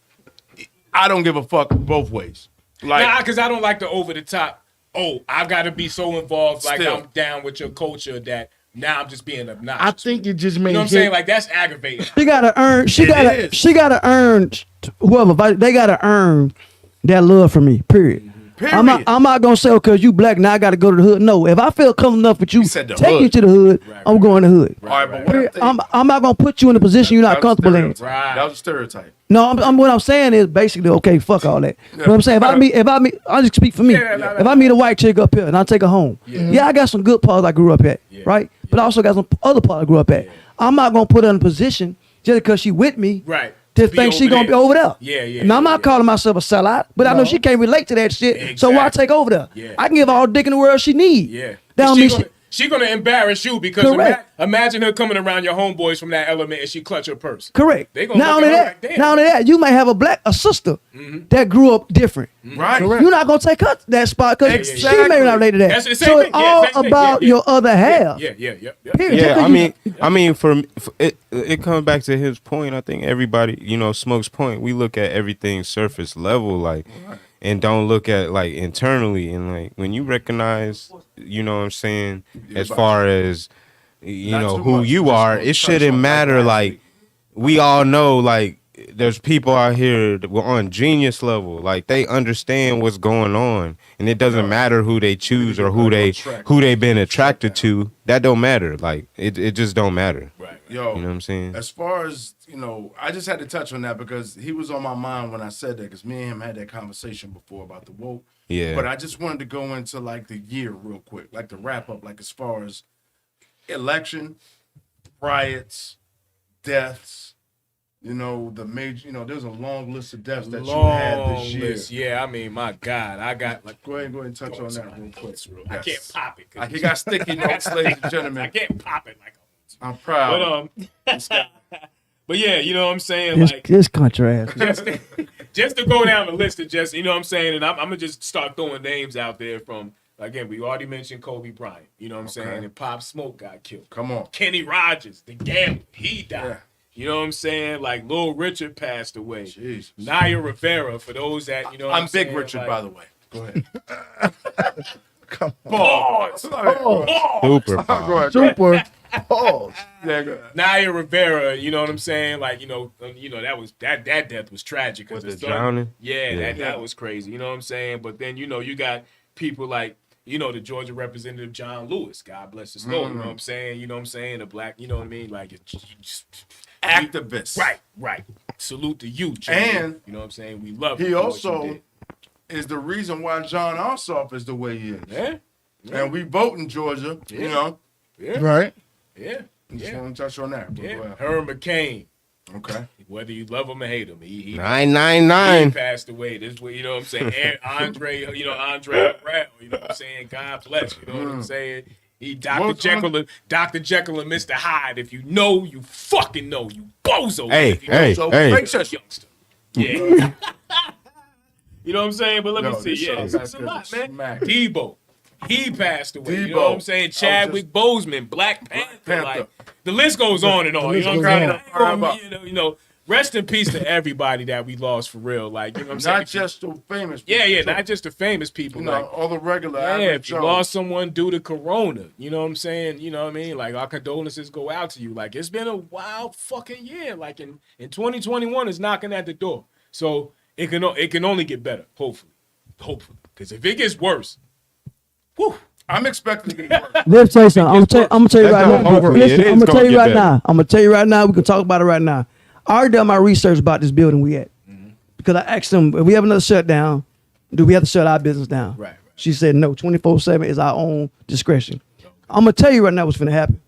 I don't give a fuck both ways. Because I don't like the over the top. Oh, I got to be so involved, like I'm down with your culture that. Now I'm just being obnoxious. I think it just made you know what I'm saying? Like that's aggravating. She gotta earn. She gotta earn. Whoever they gotta earn that love from me. Period. I'm not gonna say because you black now I gotta go to the hood. No, if I feel comfortable enough with you, take you to the hood. I'm going to the hood. Right, but I'm not gonna put you in a position you're not comfortable in. That was a stereotype. No, what I'm saying is basically okay. Fuck all that. What I'm saying, if I meet, I'll just speak for me. If I meet a white chick up here and I take her home, I got some good parts I grew up at, right? But I also got some other parts I grew up at. I'm not gonna put her in a position just because she with me, right? To think she gonna be over there. Yeah. Now I'm not calling myself a sellout, but I know she can't relate to that shit. Exactly. So why take over there? Yeah. I can give her all the dick in the world she need. Yeah. That don't mean She gonna embarrass you because imagine her coming around your homeboys from that element and she clutch her purse. Correct. They gonna not only that, you might have a sister that grew up different. Right. You're not gonna take her that spot because she may not relate to that. That's the same so thing. It's all about your other half. Yeah. I mean, for it comes back to his point. I think everybody, Smoke's point. We look at everything surface level, like. And don't look at like internally, and like when you recognize, you know what I'm saying, as far as who you are, it shouldn't matter. Like we all know, like there's people out here that were on genius level, like they understand what's going on, and it doesn't matter who they choose or who they been attracted to. That don't matter. Like it just don't matter. Right. Yo, you know what I'm saying? As far as I just had to touch on that because he was on my mind when I said that because me and him had that conversation before about the woke. Yeah. But I just wanted to go into like the year real quick, like the wrap up, like as far as election, riots, deaths, the major, there's a long list of deaths that you had this year. Yeah, I mean, my God, I got like. Go ahead and touch on that real quick. I can't pop it. He got sticky notes, ladies and gentlemen. I can't pop it like I'm proud. But yeah, you know what I'm saying? This country ass. Just to go down the list of just, you know what I'm saying? And I'm going to just start throwing names out there from, again, we already mentioned Kobe Bryant. You know what I'm saying? And Pop Smoke got killed. Come on. Kenny Rogers, the gambler, he died. You know what I'm saying? Like Lil Richard passed away. Jesus. Naya Rivera, for those that, you know what I'm I'm Big saying? Richard, like, by the way. Go ahead. Come on. Pause. Super. Pause. Super. Pause. Yeah, go ahead. Naya Rivera, you know what I'm saying? Like, that death was tragic. 'Cause Was the it drowning? Yeah, that was crazy. You know what I'm saying? But then, you got people like, the Georgia Representative John Lewis. God bless his soul. You know what I'm saying? You know what I'm saying? The black, you know what I mean? Like, Activists. Right. Salute to you, Jay. And you know what I'm saying? We love he you for what you also did. is the reason why John Ossoff is the way he is. Yeah. And we vote in Georgia, you know. Yeah. Right. Yeah. Just want to touch on that. But go Yeah. ahead. Herb McCain. Okay. Whether you love him or hate him, he 999. He passed away. This way, you know what I'm saying? Andre Brown, you know what I'm saying? God bless, you know what I'm saying? He Dr. Jekyll and Mr. Hyde. If you know, you fucking know. You bozo. Hey. Youngster. Yeah. You know what I'm saying? But let me see. Yeah, it's a lot, man. Debo. He passed away. You know what I'm saying? Chadwick Boseman, Black Panther. Like, the list goes on and on. You know what I'm saying? You know, rest in peace to everybody that we lost for real. Like, you know what I'm saying? Not just the famous people. Yeah, not just the famous people. You know, all the regular if you lost someone due to corona, you know what I'm saying? You know what I mean? Like, our condolences go out to you. Like, it's been a wild fucking year. Like, in 2021 is knocking at the door. So it can only get better, hopefully. Because if it gets worse, whew. I'm expecting to get worse. Let's tell you something. I'm gonna tell you right now. Listen, I'm gonna tell you right now. I'm gonna tell you right now. We can talk about it right now. I already done my research about this building we at. Because I asked them, if we have another shutdown, do we have to shut our business down? Right. She said no, 24/7 is our own discretion. I'm gonna tell you right now what's gonna happen.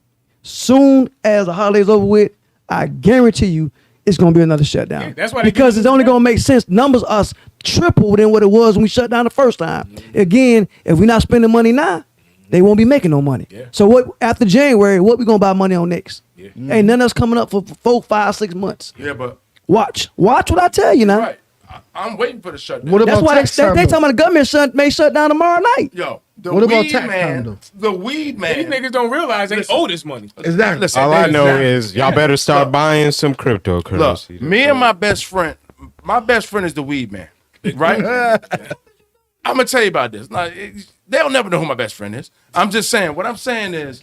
Soon as the holiday's over with, I guarantee you it's gonna be another shutdown. Yeah, that's why because it's only gonna make sense. Numbers us triple than what it was when we shut down the first time. Again, if we're not spending money now, they won't be making no money. Yeah. So what after January, what we gonna buy money on next? Yeah. Ain't nothing else coming up for 4, 5, 6 months. Yeah, but Watch what I tell you now. right. I'm waiting for the shutdown. What That's about why tax they time, talking though? about the government may shut down tomorrow night. Yo, the What about weed tax man, time, though? the weed man. These niggas don't realize they owe this money. Exactly. Listen, All I know exactly. is y'all better start buying some cryptocurrency. Look, me and my best friend is the weed man, right? I'm gonna tell you about this. Now, they'll never know who my best friend is. I'm just saying. What I'm saying is,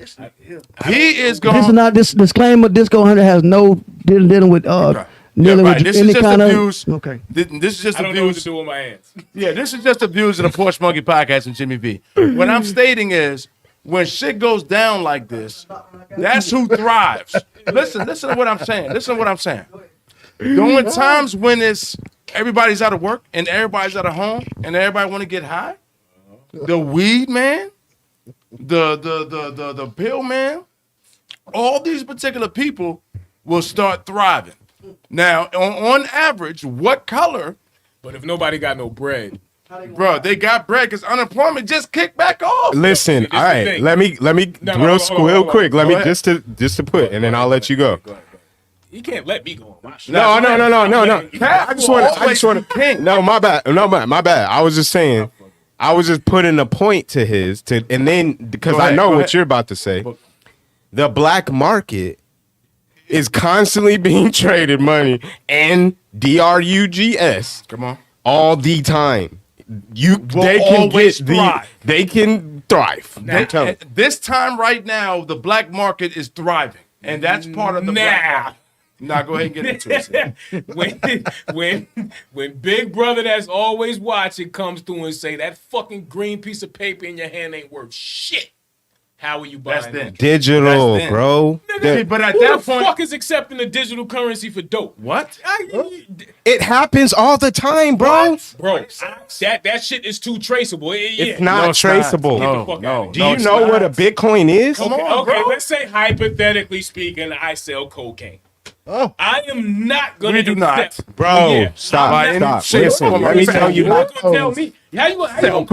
he is going. This is not this disclaimer. Disco100 has no dealing with dealing right. with This is any just kind abuse. of. Okay. This is just I don't know what to abuse. do with my hands. Yeah, this is just abuse of the Porch Monkey Podcast and Jimmy V. What I'm stating is, when shit goes down like this, that's who thrives. Listen to what I'm saying. Listen to what I'm saying. During times when everybody's out of work and everybody's out of home and everybody want to get high, the weed man, the pill man, all these particular people will start thriving. Now, on average, what color? But if nobody got no bread, Bro, they got bread because unemployment just kicked back off. Listen, This all the right. thing. Let me real quick. Let me just to put, and then I'll let you go. you can't let me go on my shit. No. I just want to. No, my bad. I was just saying. I was just putting a point to and then because I know what you're about to say. The black market is constantly being traded money and drugs. Come on. All the time. They can thrive. Now, this time right now, the black market is thriving, and that's part of the black market. Now go ahead and get into it. when Big Brother that's always watching comes through and say that fucking green piece of paper in your hand ain't worth shit. How are you buying that? Digital, bro. But at Who that the point, fuck is accepting the digital currency for dope? What? It happens all the time, bro. Bro, that shit is too traceable. It's not traceable. No. Do you know what a Bitcoin is? Okay, let's say hypothetically speaking, I sell cocaine. Oh. I am not gonna. We do not, bro. Yeah. Stop. By any shape, Listen, form, let or me fashion. tell you. You're not gonna tell me. How you gonna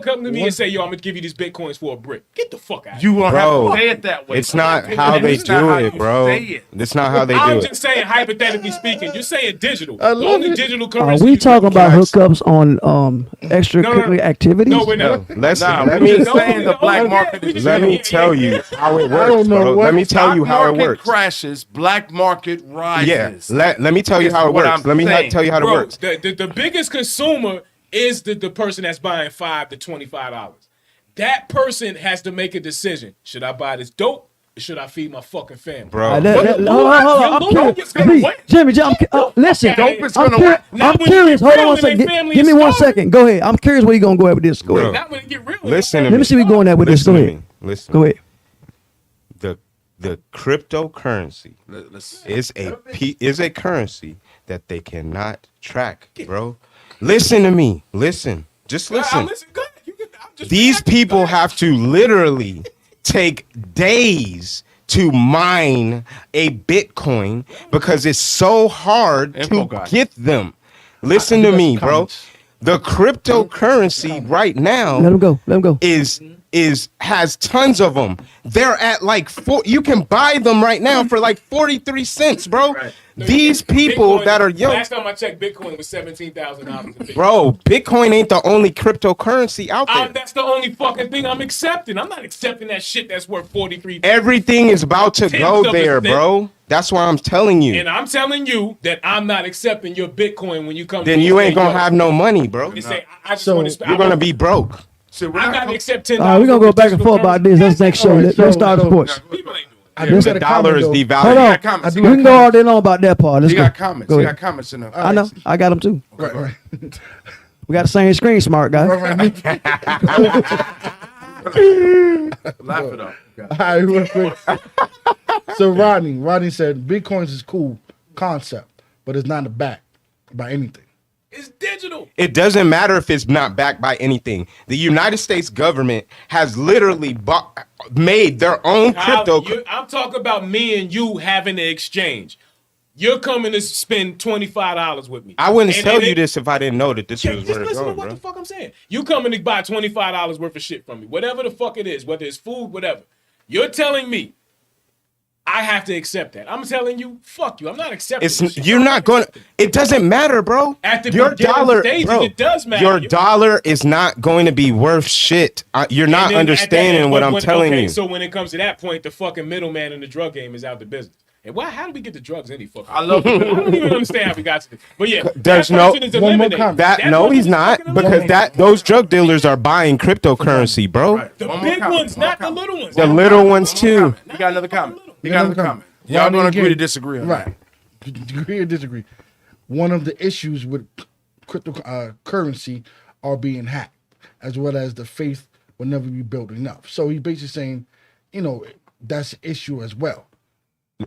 come to me and say, yo, I'm gonna give you these bitcoins for a brick? Get the fuck out. You won't Bro, have to say it that way. It's not how they do it, bro. It's not how they do I'm it. just saying, hypothetically speaking, you're saying digital. The only digital currency. Are we talking about hookups on extracurricular activities? No, we're not. Let me the black market. Let me tell you how it works, I don't know bro. what- Let me tell you how it works. Crashes, black market rises. Yeah, let me tell you how it what works. I'm Let me saying. tell you how it Bro, works. the biggest consumer is the person that's buying $5 to $25. That person has to make a decision. Should I buy this dope or should I feed my fucking family? Bro. Hold on. I'm curious. Jimmy, listen. I'm curious. Hold on one second. Give me 1 second. Go ahead. I'm curious where you gonna go at with this. Go ahead. Not when it get real. Listen to Let me see where you going at with this. Go ahead. Listen. Go ahead. The cryptocurrency is a currency that they cannot track, bro. Listen to me. Listen. Just listen. These people have to literally take days to mine a Bitcoin because it's so hard to get them. Listen to me, bro. The cryptocurrency right now Let him go. has tons of them. They're at like you can buy them right now for like 43 cents, bro. Right. These people Bitcoin, that are young. Last time I checked, Bitcoin was $17,000. Bro, Bitcoin ain't the only cryptocurrency out there. That's the only fucking thing I'm accepting. I'm not accepting that shit that's worth 43. Everything is about to go there, bro. That's why I'm telling you. And I'm telling you that I'm not accepting your Bitcoin when you come. Then you ain't gonna have no money, bro. You're gonna be broke. I gotta accept $10. All right, we're gonna go back and forth about this. That's next show. Let's start the sports. The dollar is devalued. Hold on. We can go all day long about that part. Let's You go. got comments. Go You ahead. got comments in there. I know. I got them too. Right. We got the same screen, smart guy. Laugh it up. All right, real quick. So Rodney said Bitcoins is cool concept, but it's not backed by anything. It's digital. It doesn't matter if it's not backed by anything. The United States government has literally made their own crypto. I'm talking about me and you having an exchange. You're coming to spend $25 with me. I wouldn't tell you this if I didn't know that this was just where it's listen going, to what bro. the fuck I'm saying. You coming to buy $25 worth of shit from me, whatever the fuck it is, whether it's food, whatever. You're telling me I have to accept that. I'm telling you, fuck you. I'm not accepting this shit. You're not going to. It doesn't matter, bro. At the Your beginning dollar, stages, bro, it does matter. your dollar is not going to be worth shit. You're not understanding what I'm telling you. So when it comes to that point, the fucking middleman in the drug game is out the business. And how did we get the drugs any fucking? I love I don't even understand how we got to this. But yeah, There's that no person is eliminated. no, he's not, because those drug dealers are buying cryptocurrency, bro. The big ones, not the little ones. The little ones too. You got another comment. You got another comment. Y'all gonna agree to disagree on that. Right. Agree or disagree. One of the issues with cryptocurrency are being hacked, as well as the faith will never be built enough. So he's basically saying, that's an issue as well.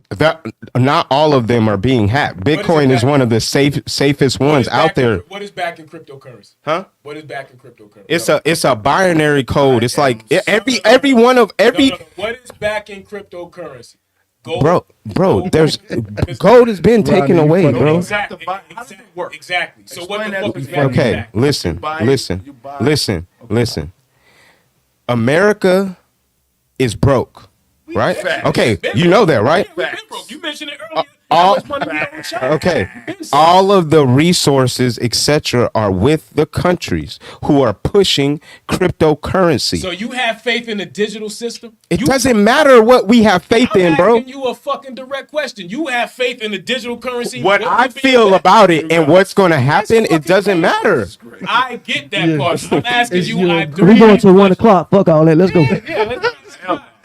That not all of them are being hacked. Bitcoin is one of the safest ones out there. What is back in cryptocurrency? Huh? What is back in cryptocurrency? It's a binary code. It's like every one of every. No. What is back in cryptocurrency? Gold. Bro, there's gold has been taken away, bro. Exactly. So what the fuck is back? Okay, listen. America is broke, right? Okay, you know that, right? You mentioned it earlier. Okay, all of the resources, etc., are with the countries who are pushing cryptocurrency. So you have faith in the digital system? It doesn't matter what we have faith in, bro. I'm asking you a fucking direct question. You have faith in the digital currency? What I feel about it and what's going to happen, it doesn't matter. I get that part. I'm asking you. We going to 1 o'clock. Fuck all that. Let's go.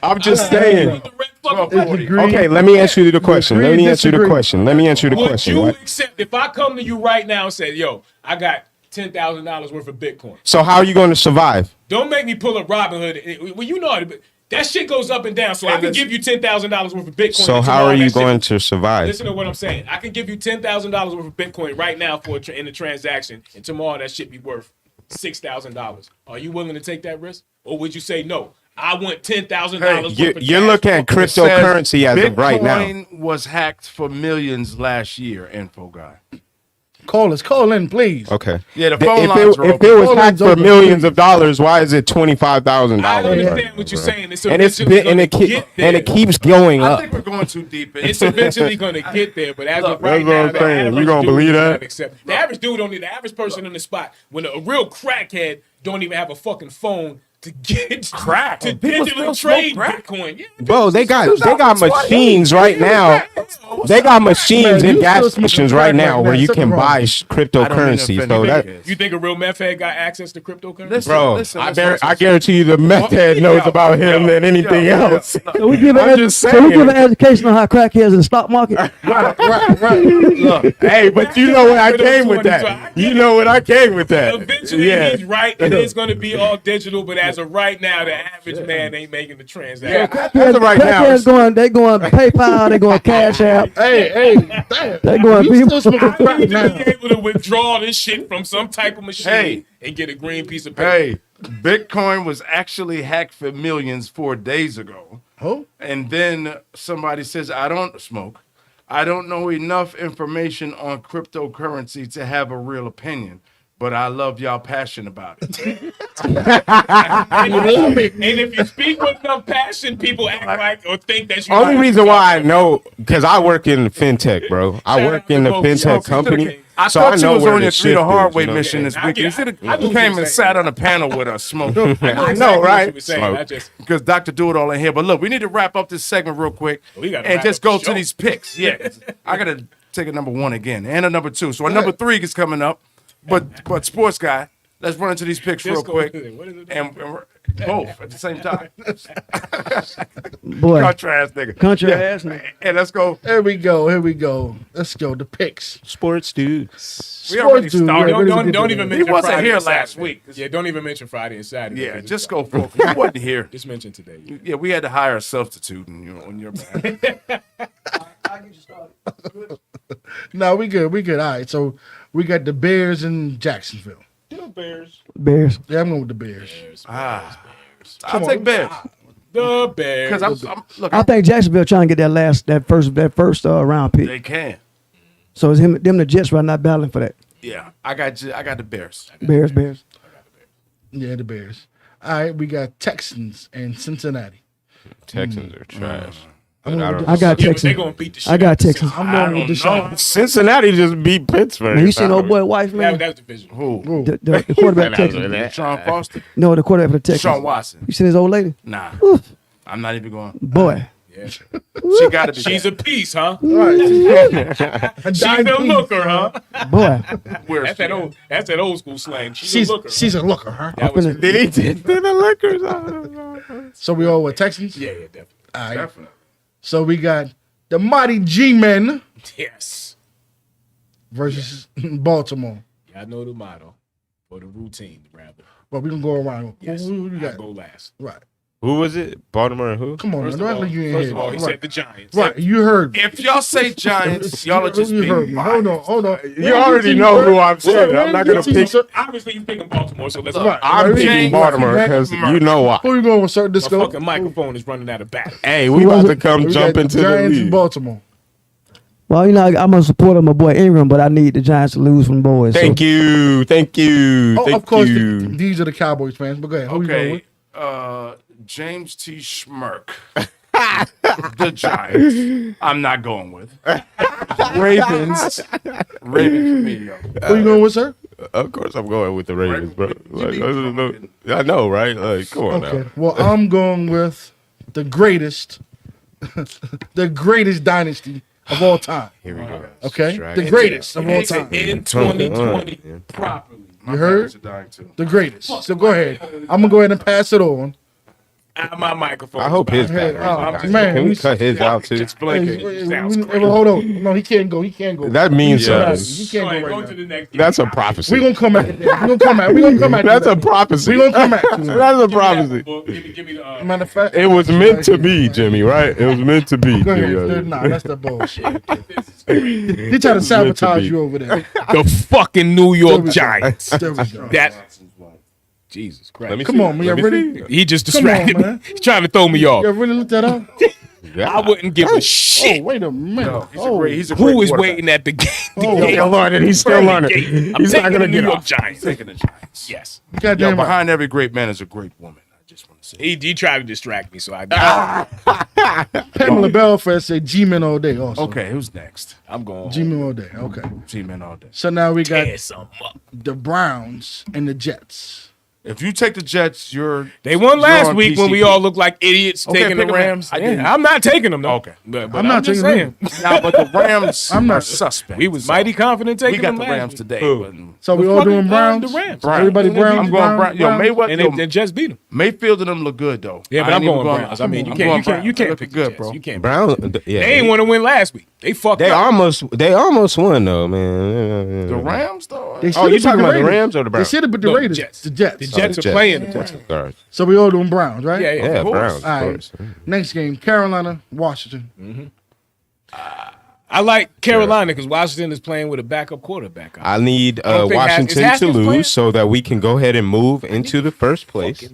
I'm just saying. Okay, let me answer you the question. Let me answer the question. Would you accept if I come to you right now and say, yo, I got $10,000 worth of Bitcoin? So how are you going to survive? Don't make me pull up Robinhood. Well, you know that shit goes up and down. So I can give you $10,000 worth of Bitcoin. So how are you going to survive? Listen to what I'm saying. I can give you $10,000 worth of Bitcoin right now in a transaction, and tomorrow that shit be worth $6,000. Are you willing to take that risk, or would you say no? I want $10,000. You're looking at cryptocurrency as of right now. Bitcoin was hacked for millions last year, info guy. Call in, please. Okay. Yeah, the phone lines are If open. it was Phone hacked lines for open. millions of dollars, why is it $25,000? I understand what you're saying. And it keeps going I up. think we're going too deep. It's eventually going to get there, but as of that's right what now, I'm the saying. average You gonna dude believe does that? not accept. The average dude the average person on the spot, when a real crackhead don't even have a fucking phone to get Crack. to People digitally still trade smoke crack? Bitcoin. Yeah, Bro, they got machines right now. They got machines Man, in you gas still smoking stations crack right now where you Something can wrong. buy I don't mean to cryptocurrency. offend So you that, kids. you think a real meth head got access to cryptocurrency? Listen, bro, listen, I guarantee you the meth head knows about him than anything else. So we give I'm just so we give an saying. education on how crackheads in the stock market. Right. Look, Hey, but you know where I came with that. You know what I came with that. Eventually, Yeah. he's right. It is going to be all digital, but as of right now, the average man ain't making the transaction. Yeah, as of right now. Crackheads they going PayPal, they going Cash App, Hey, damn. they going You people. still smoking I crack need to now. be able to withdraw this shit from some type of machine Hey. and get a green piece of paper. hey, Bitcoin was actually hacked for millions 4 days ago. Who? And then somebody says, I don't smoke. I don't know enough information on cryptocurrency to have a real opinion, but I love y'all passion about it. And if you speak with enough passion, people act like or think that you. Only reason why I know, because I work in fintech, bro. I work in the fintech company. I So thought you know was where on the your shift 3 to is, hard way you know? mission this I weekend. You get- should I have know what came you're and saying. sat on a panel with us, Smoke. I know, right? Because Dr. Do-It-All in here. But look, we need to wrap up this segment real quick We gotta and wrap just up the go show. to these picks. Yeah, I got to take a number 1 again and a number 2. So a number 3 is coming up. But sports guy, let's run into these picks real Disco, quick. what is it? And we're both at the same time. Boy, Country ass nigga. country Yeah. ass nigga. And let's go. Here we go. Let's go. The picks. Sports dude. We already dude, started. yeah, Don't even mention He wasn't Friday here and last Saturday. week. Yeah, don't even mention Friday and Saturday. Yeah, because just it's- go for it. He wasn't here. Just mention today. Yeah, we had to hire a substitute on your behalf. No, we good. All right. So we got the Bears in Jacksonville. Bears. Yeah, I'm going with the Bears. I'll take Bears. The Bears. Because look, I think Jacksonville trying to get that first round pick. they can. So it's them the Jets right now battling for that. Yeah, I got the Bears. Bears. Yeah, the Bears. All right, we got Texans and Cincinnati. Texans are trash. I got Yeah, but Texans. they gonna beat the shit I got out of Texans. I'm going with Deshaun. Cincinnati just beat Pittsburgh. Man, you seen old boy wife, Yeah, man? that's division. Who? The quarterback for Texans. Sean Foster? No, the quarterback for the Texans. Sean Watson? You seen his old lady? Nah, I'm not even going. Boy. Yeah. She got to be. She's a piece, huh? Right. She's a looker, huh? Boy. Where's That's that old school slang. She's a looker. She's a looker, huh? That was Did he did the liquors? So we all with Texans? yeah, definitely. All right. Definitely. So we got the Mighty G-Men Yes. versus Baltimore. Yeah, I know the motto or the routine, rather. But we're going to go around. Yes. Who you I got? go last. Right. Who was it? Baltimore and who? Come on, First man. of Don't all, let you in first here. of all, he Right. said the Giants. Right. You heard. If y'all say Giants, y'all are just you being heard me. Hold on. You already know who I'm saying. I'm not gonna pick. Obviously, he's picking Baltimore, so let's Right. I'm Right. picking James Baltimore because you know why. Who you going with, sir? My Disco? fucking microphone is running out of battery. Hey, we about to come We jump got into the Giants and league. Baltimore. Well, I'm a supporter of my boy Ingram, but I need the Giants to lose from boys. Thank you. Oh, of course, these are the Cowboys fans. But go ahead. Who you going Okay. with? James T. Schmirk. The Giants. I'm not going with. Ravens. Ravens for me, yo. Who you going with, sir? Of course, I'm going with the Ravens, bro. Like, mean I know, right? Like, come on Okay. now. Well, I'm going with the greatest dynasty of all time. Here we go. Okay? Strike. The greatest of all time. In 2020, properly. You heard? Parents are dying too. The greatest. So go ahead. I'm going to go ahead and pass it on. My microphone. I hope his Hey, battery. man, Can we we- hold out too? It's blinking. Hold on. No, he can't go. That means Yeah. He can't go Go right to now. the next. that's a prophecy. We're going to come at it. We're going to come at it. That's a prophecy. We're going to come at it. That's a prophecy. Give me the. Matter of fact, It was meant to be, Jimmy, right? It was meant to be. Go Jimmy. ahead. Nah, that's the bullshit. He trying to sabotage be. you over there. The fucking New There York we go. Giants. There we go. That. Jesus Christ. Let me Come see. on, man. Let You me ready? see. He just Come on, distracted man. me. He's trying to throw me off. You really looked that up? I wouldn't give a shit. Oh, wait a minute. He's a great Who is quarterback. waiting at the game? Still learning. He's still learning. I'm He's not taking gonna the New get York off. Giants. Taking the Giants. Yes. Goddamn right. Behind every great man is a great woman. I just want to say. He tried to distract me, so I. Pamela Belfast said G-Men all day also. Okay, who's next? I'm going. G-Men all day. Okay. G-Men all day. So now we got Tear some up. the Browns and the Jets. If you take the Jets, They won last on week when we PCP. all looked like idiots Okay, taking pick the 'em. Rams. I didn't. I'm not taking them though. Okay. But I'm not just taking saying. Now, but the Rams I'm not- are suspect. We was mighty confident We taking got them the last Rams week. today. Who? but So we all Fucking, doing Browns? The Rams. Everybody Browns? I'm going Browns. Yo, Mayweather. And they just beat them. Mayfield and them look good though. Yeah, but I I'm ain't even going Browns. I mean, I'm you going can't Browns. They pick look the good, Jets. bro. You can't. Browns. Yeah, They ain't want to win last week. They fucked They up. almost won though, man. The Rams though. They Oh, should've you beat talking about the Raiders. Rams or the Browns? They should have beat the No, the Raiders. Jets. The Jets. The Jets are playing the Jets. Guards. So we all doing Browns, right? Yeah, yeah. Yeah, course. Browns. All Of right. course. Next game, Carolina, Washington. I like Carolina because Washington is playing with a backup quarterback. I need don't think Washington Haskins to lose playing? so that we can go ahead and move into the first place.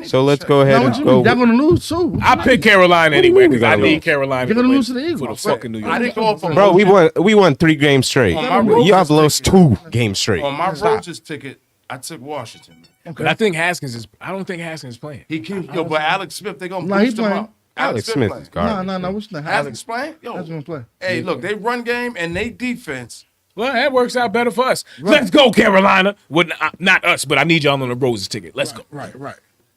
So let's go Now, ahead what and you go. mean? Y'all gonna lose too. I pick Carolina What do you anyway mean because we I gotta need lose? Carolina You're gonna to lose to the win for the Eagles. fucking New York. I didn't go off on Bro, we won 3 games straight. On my Y'all lost 2 games straight. On my Rogers ticket, I took Washington. But I think Haskins is. I don't think Haskins is playing. He can go, but Alex Smith, they gonna Nah, he boost him playing. up. Alex Smith is garbage. No, what's not Alex playing? Yo, That's gonna play. hey, look, they run game and they defense. Well, that works out better for us. Let's go, Carolina. Well, not us, but I need y'all on the Roses ticket. Let's go. Right.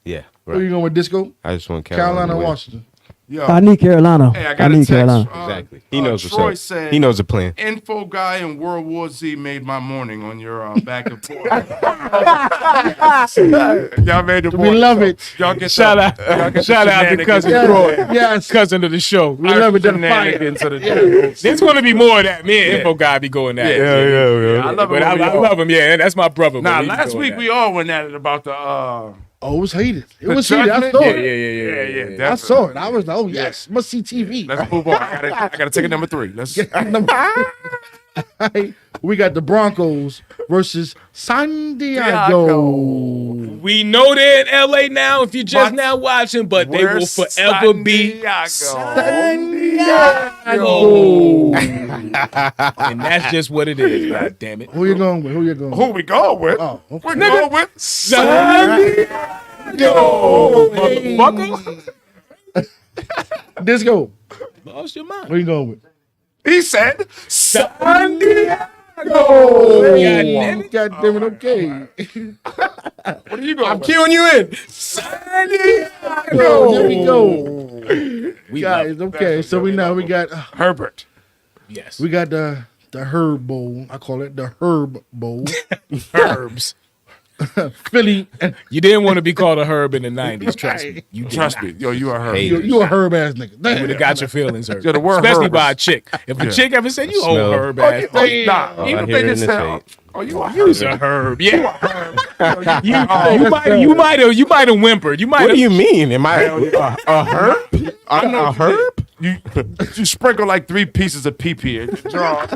Yeah, Who you right. going with, Disco? I just want Carolina, to win. Washington. Yo, I need Carolina. hey, I I got a need text. Carolina. Exactly. He knows what's Troy up. said, He knows the plan. Info guy in World War Z made my morning on your back and forth. Y'all made the We morning. love So it. Y'all get Shout the- out, y'all get shout the out to shenanigans. cousin Yes. Troy, Yes. cousin of the show. We love it to the fire. Shenanigans of the day. There's going to be more of that. Me and Info Guy be going at it. Yeah, I love it. But I love him. Yeah, that's my brother. Nah, but we be last going week at we it. all went at it about the Oh, it was heated. It The was heated. I judgment? saw Yeah, it. yeah. I definitely. saw it. I was like, oh yes, must see TV. Let's move on. I gotta take it number 3. Let's. We got the Broncos versus San Diego. We know they're in LA now if you're just But now watching, but they will Where's forever San be Diego? San Diego. And that's just what it is. God damn it. Who you going with? Who you going with? Who we going with? Oh, okay. We're going with San Diego. Motherfucker. Disco. Lost your mind. Who you going with? He said San Diego. God damn it, okay. What are you going with? Queuing you in. San Diego. There we go. Guys, okay. So we got Herbert. Yes. we got the Herb Bowl. I call it the Herb Bowl. Herbs. Philly. And You didn't want to be called a herb in the 90s. Trust me. You did Trust not. me. Yo, you are Herbert. Hey. you a Herb ass nigga. You Damn. would have got your feelings hurt. Yeah, the word Especially herb by a is- chick. If a Yeah. chick ever said, you Smell. old herb ass. Nah, I even hear if it they in just the said, tape. "Oh, you are You's Herbert." a herb. Yeah. You might have whimpered. You might What have. do you mean? Am I a herb? A herb? You sprinkle like 3 pieces of pee in your jaw.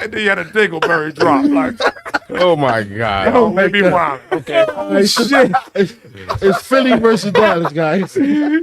And then you had a dingleberry drop. Like, Oh my God. oh, maybe wrong. Okay. It's Philly versus Dallas, guys. Philly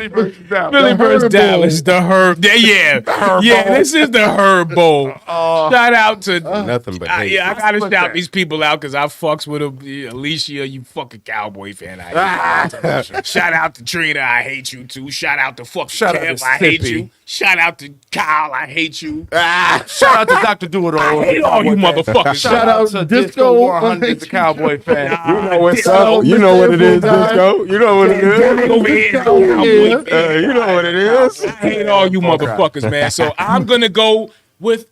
versus Dallas. Philly The versus Herb Dallas, the herb. Yeah, yeah. This is the herb bowl. Shout out to. Nothing but hate. Yeah, I gotta What's shout that? these people out because I fucks with them. Alicia, you fucking Cowboy fan. I hate you. Shout out to Trina, I hate you too. Shout out to fucking Shout out Kev, to I hate Sippy. you. Shout out to Kyle, I hate you. Shout out to Dr. Do-It-All. I hate all you motherfuckers. Shout out to Disco 100, the Cowboy fan. You know what's up. You know what it is, Disco. You know what it is. Over here, Yeah. Cowboy fan. You know what it is. I hate all you motherfuckers, man. So I'm gonna go with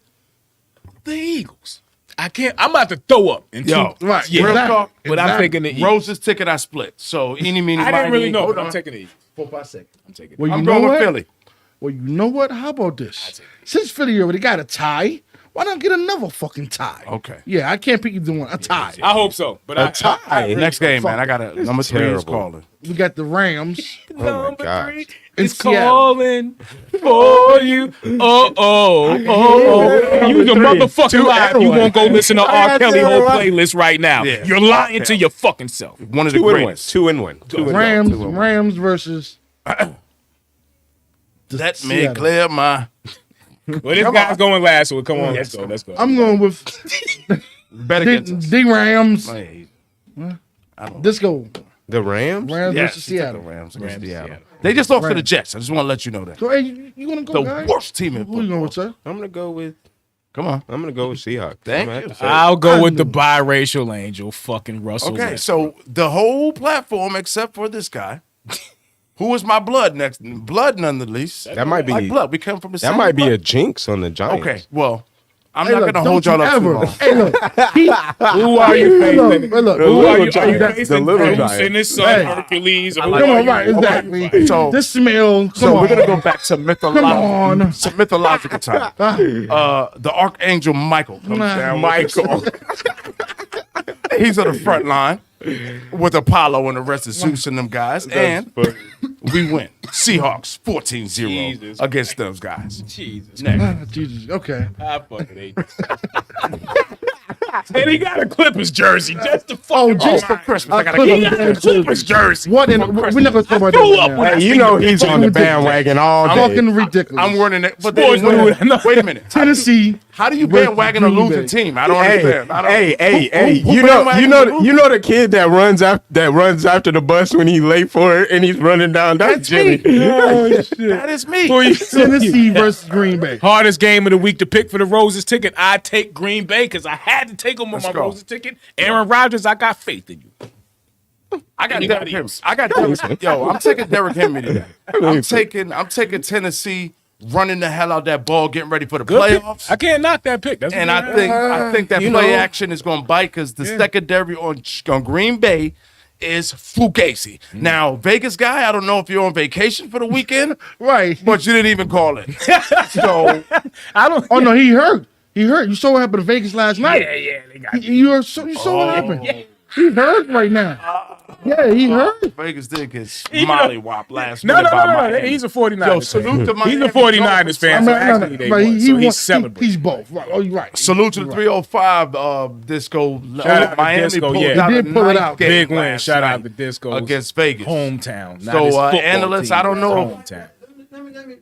the Eagles. I'm about to throw up. Yo, Right. Yeah. real Exactly. talk. But I'm taking the Eagles. Rose's ticket I split. So, eeny, meeny, I didn't really know, Hold but I'm on. taking the Eagles. 4, 5, 6. I'm taking it. Well, you I'm know going with what? Philly. Well, you know what? How about this? Since Philly already got a tie, Why not get another fucking tie? Okay. Yeah, I can't pick either one. A tie. I hope so, but A tie. Next game, man. I got a number 3 is calling. We got the Rams. Oh my gosh. It's Seattle. calling for you. Oh. You the motherfucking liar. You won't go listen to R. Kelly whole playlist right now. Yeah. You're lying to your fucking self. One of the 2 and 1. greatest. 2 and 1. 2 and 1. Rams versus. Let me Seattle. clear my. Well, this guy's going last, so come on, let's go. I'm going with Bet against us. the Rams. Hey, Disco. The Rams? Rams yes, versus Seattle. Rams against Seattle. They just lost to the Jets. I just want to let you know that. So, hey, you want to go, The guys? worst team in Who you going with, football. sir? I'm gonna go with Seahawks. Thank I'm you. gonna say- I'll go with the biracial angel, fucking Russell. Okay, Westbrook. so the whole platform, except for this guy, who is my blood none the least. That might be Like blood. We come from the that same might be blood. a jinx on the Giants. Okay, well, I'm Hey, not look, going to hold don't y'all up too ever. long. Hey, look. Who are you facing? Look, Who are you Giants. facing? The little Bruce Giants. and his son Hey. Hercules. Come on, right, exactly. So- This smell. Come So on. we're going to go back to on. some mythological time. The Archangel Michael comes down. Michael. He's on the front line with Apollo and the rest of Zeus and them guys. And we win. Seahawks 14-0 Jesus against those guys. Jesus. Next. Jesus. Okay. I fucking hate this. And he got a Clippers jersey just to fucking just For Christmas, I got Clippers to get jersey. Clippers jersey. What? We're not going to talk about threw that up right when now. I Hey, you know he's on the bandwagon all day. Fucking ridiculous. I'm wearing it. But Sports then, dude. wait a minute. Tennessee. How do you versus bandwagon a Green losing Bay. team? I don't Hey, understand. I don't, hey, who you bandwagon know the kid that runs after the bus when he's late for it and he's running down. That's Jimmy. Oh, shit. That is me. Tennessee versus Green Bay. Hardest game of the week to pick for the Roses ticket. I take Green Bay because I had to take them on my go. Roses ticket. Aaron Rodgers, I got faith in you. I got Anybody Derrick Henry. else? I got Derrick. Yo, I'm taking Derrick Henry today. I'm taking Tennessee running the hell out that ball, getting ready for the Good pick. playoffs. I can't knock that pick. That's And what I think that You play know- action is going to bite because the secondary on Green Bay is fugazi. Now, Vegas guy, I don't know if you're on vacation for the weekend, Right. but you didn't even call it. So I don't. Oh, no, he hurt. He hurt. You saw what happened to Vegas last night. Yeah, they got You saw what happened. He hurt right now. Yeah, he hurt. Vegas did get Even mollywopped last No, minute by no. Miami. He's a 49ers Yo, salute to fan. He's a Miami 49ers fan, so actually they won. So he's celebrating. He's both. Right. Oh, you're right. Salute to the 305 Disco. Shout out to Miami Disco, pulled yeah. out He a did pull it nice out. game Big win. last Shout out night to Disco against Vegas. hometown. Not So, his football analysts, team, I don't his know. Hometown.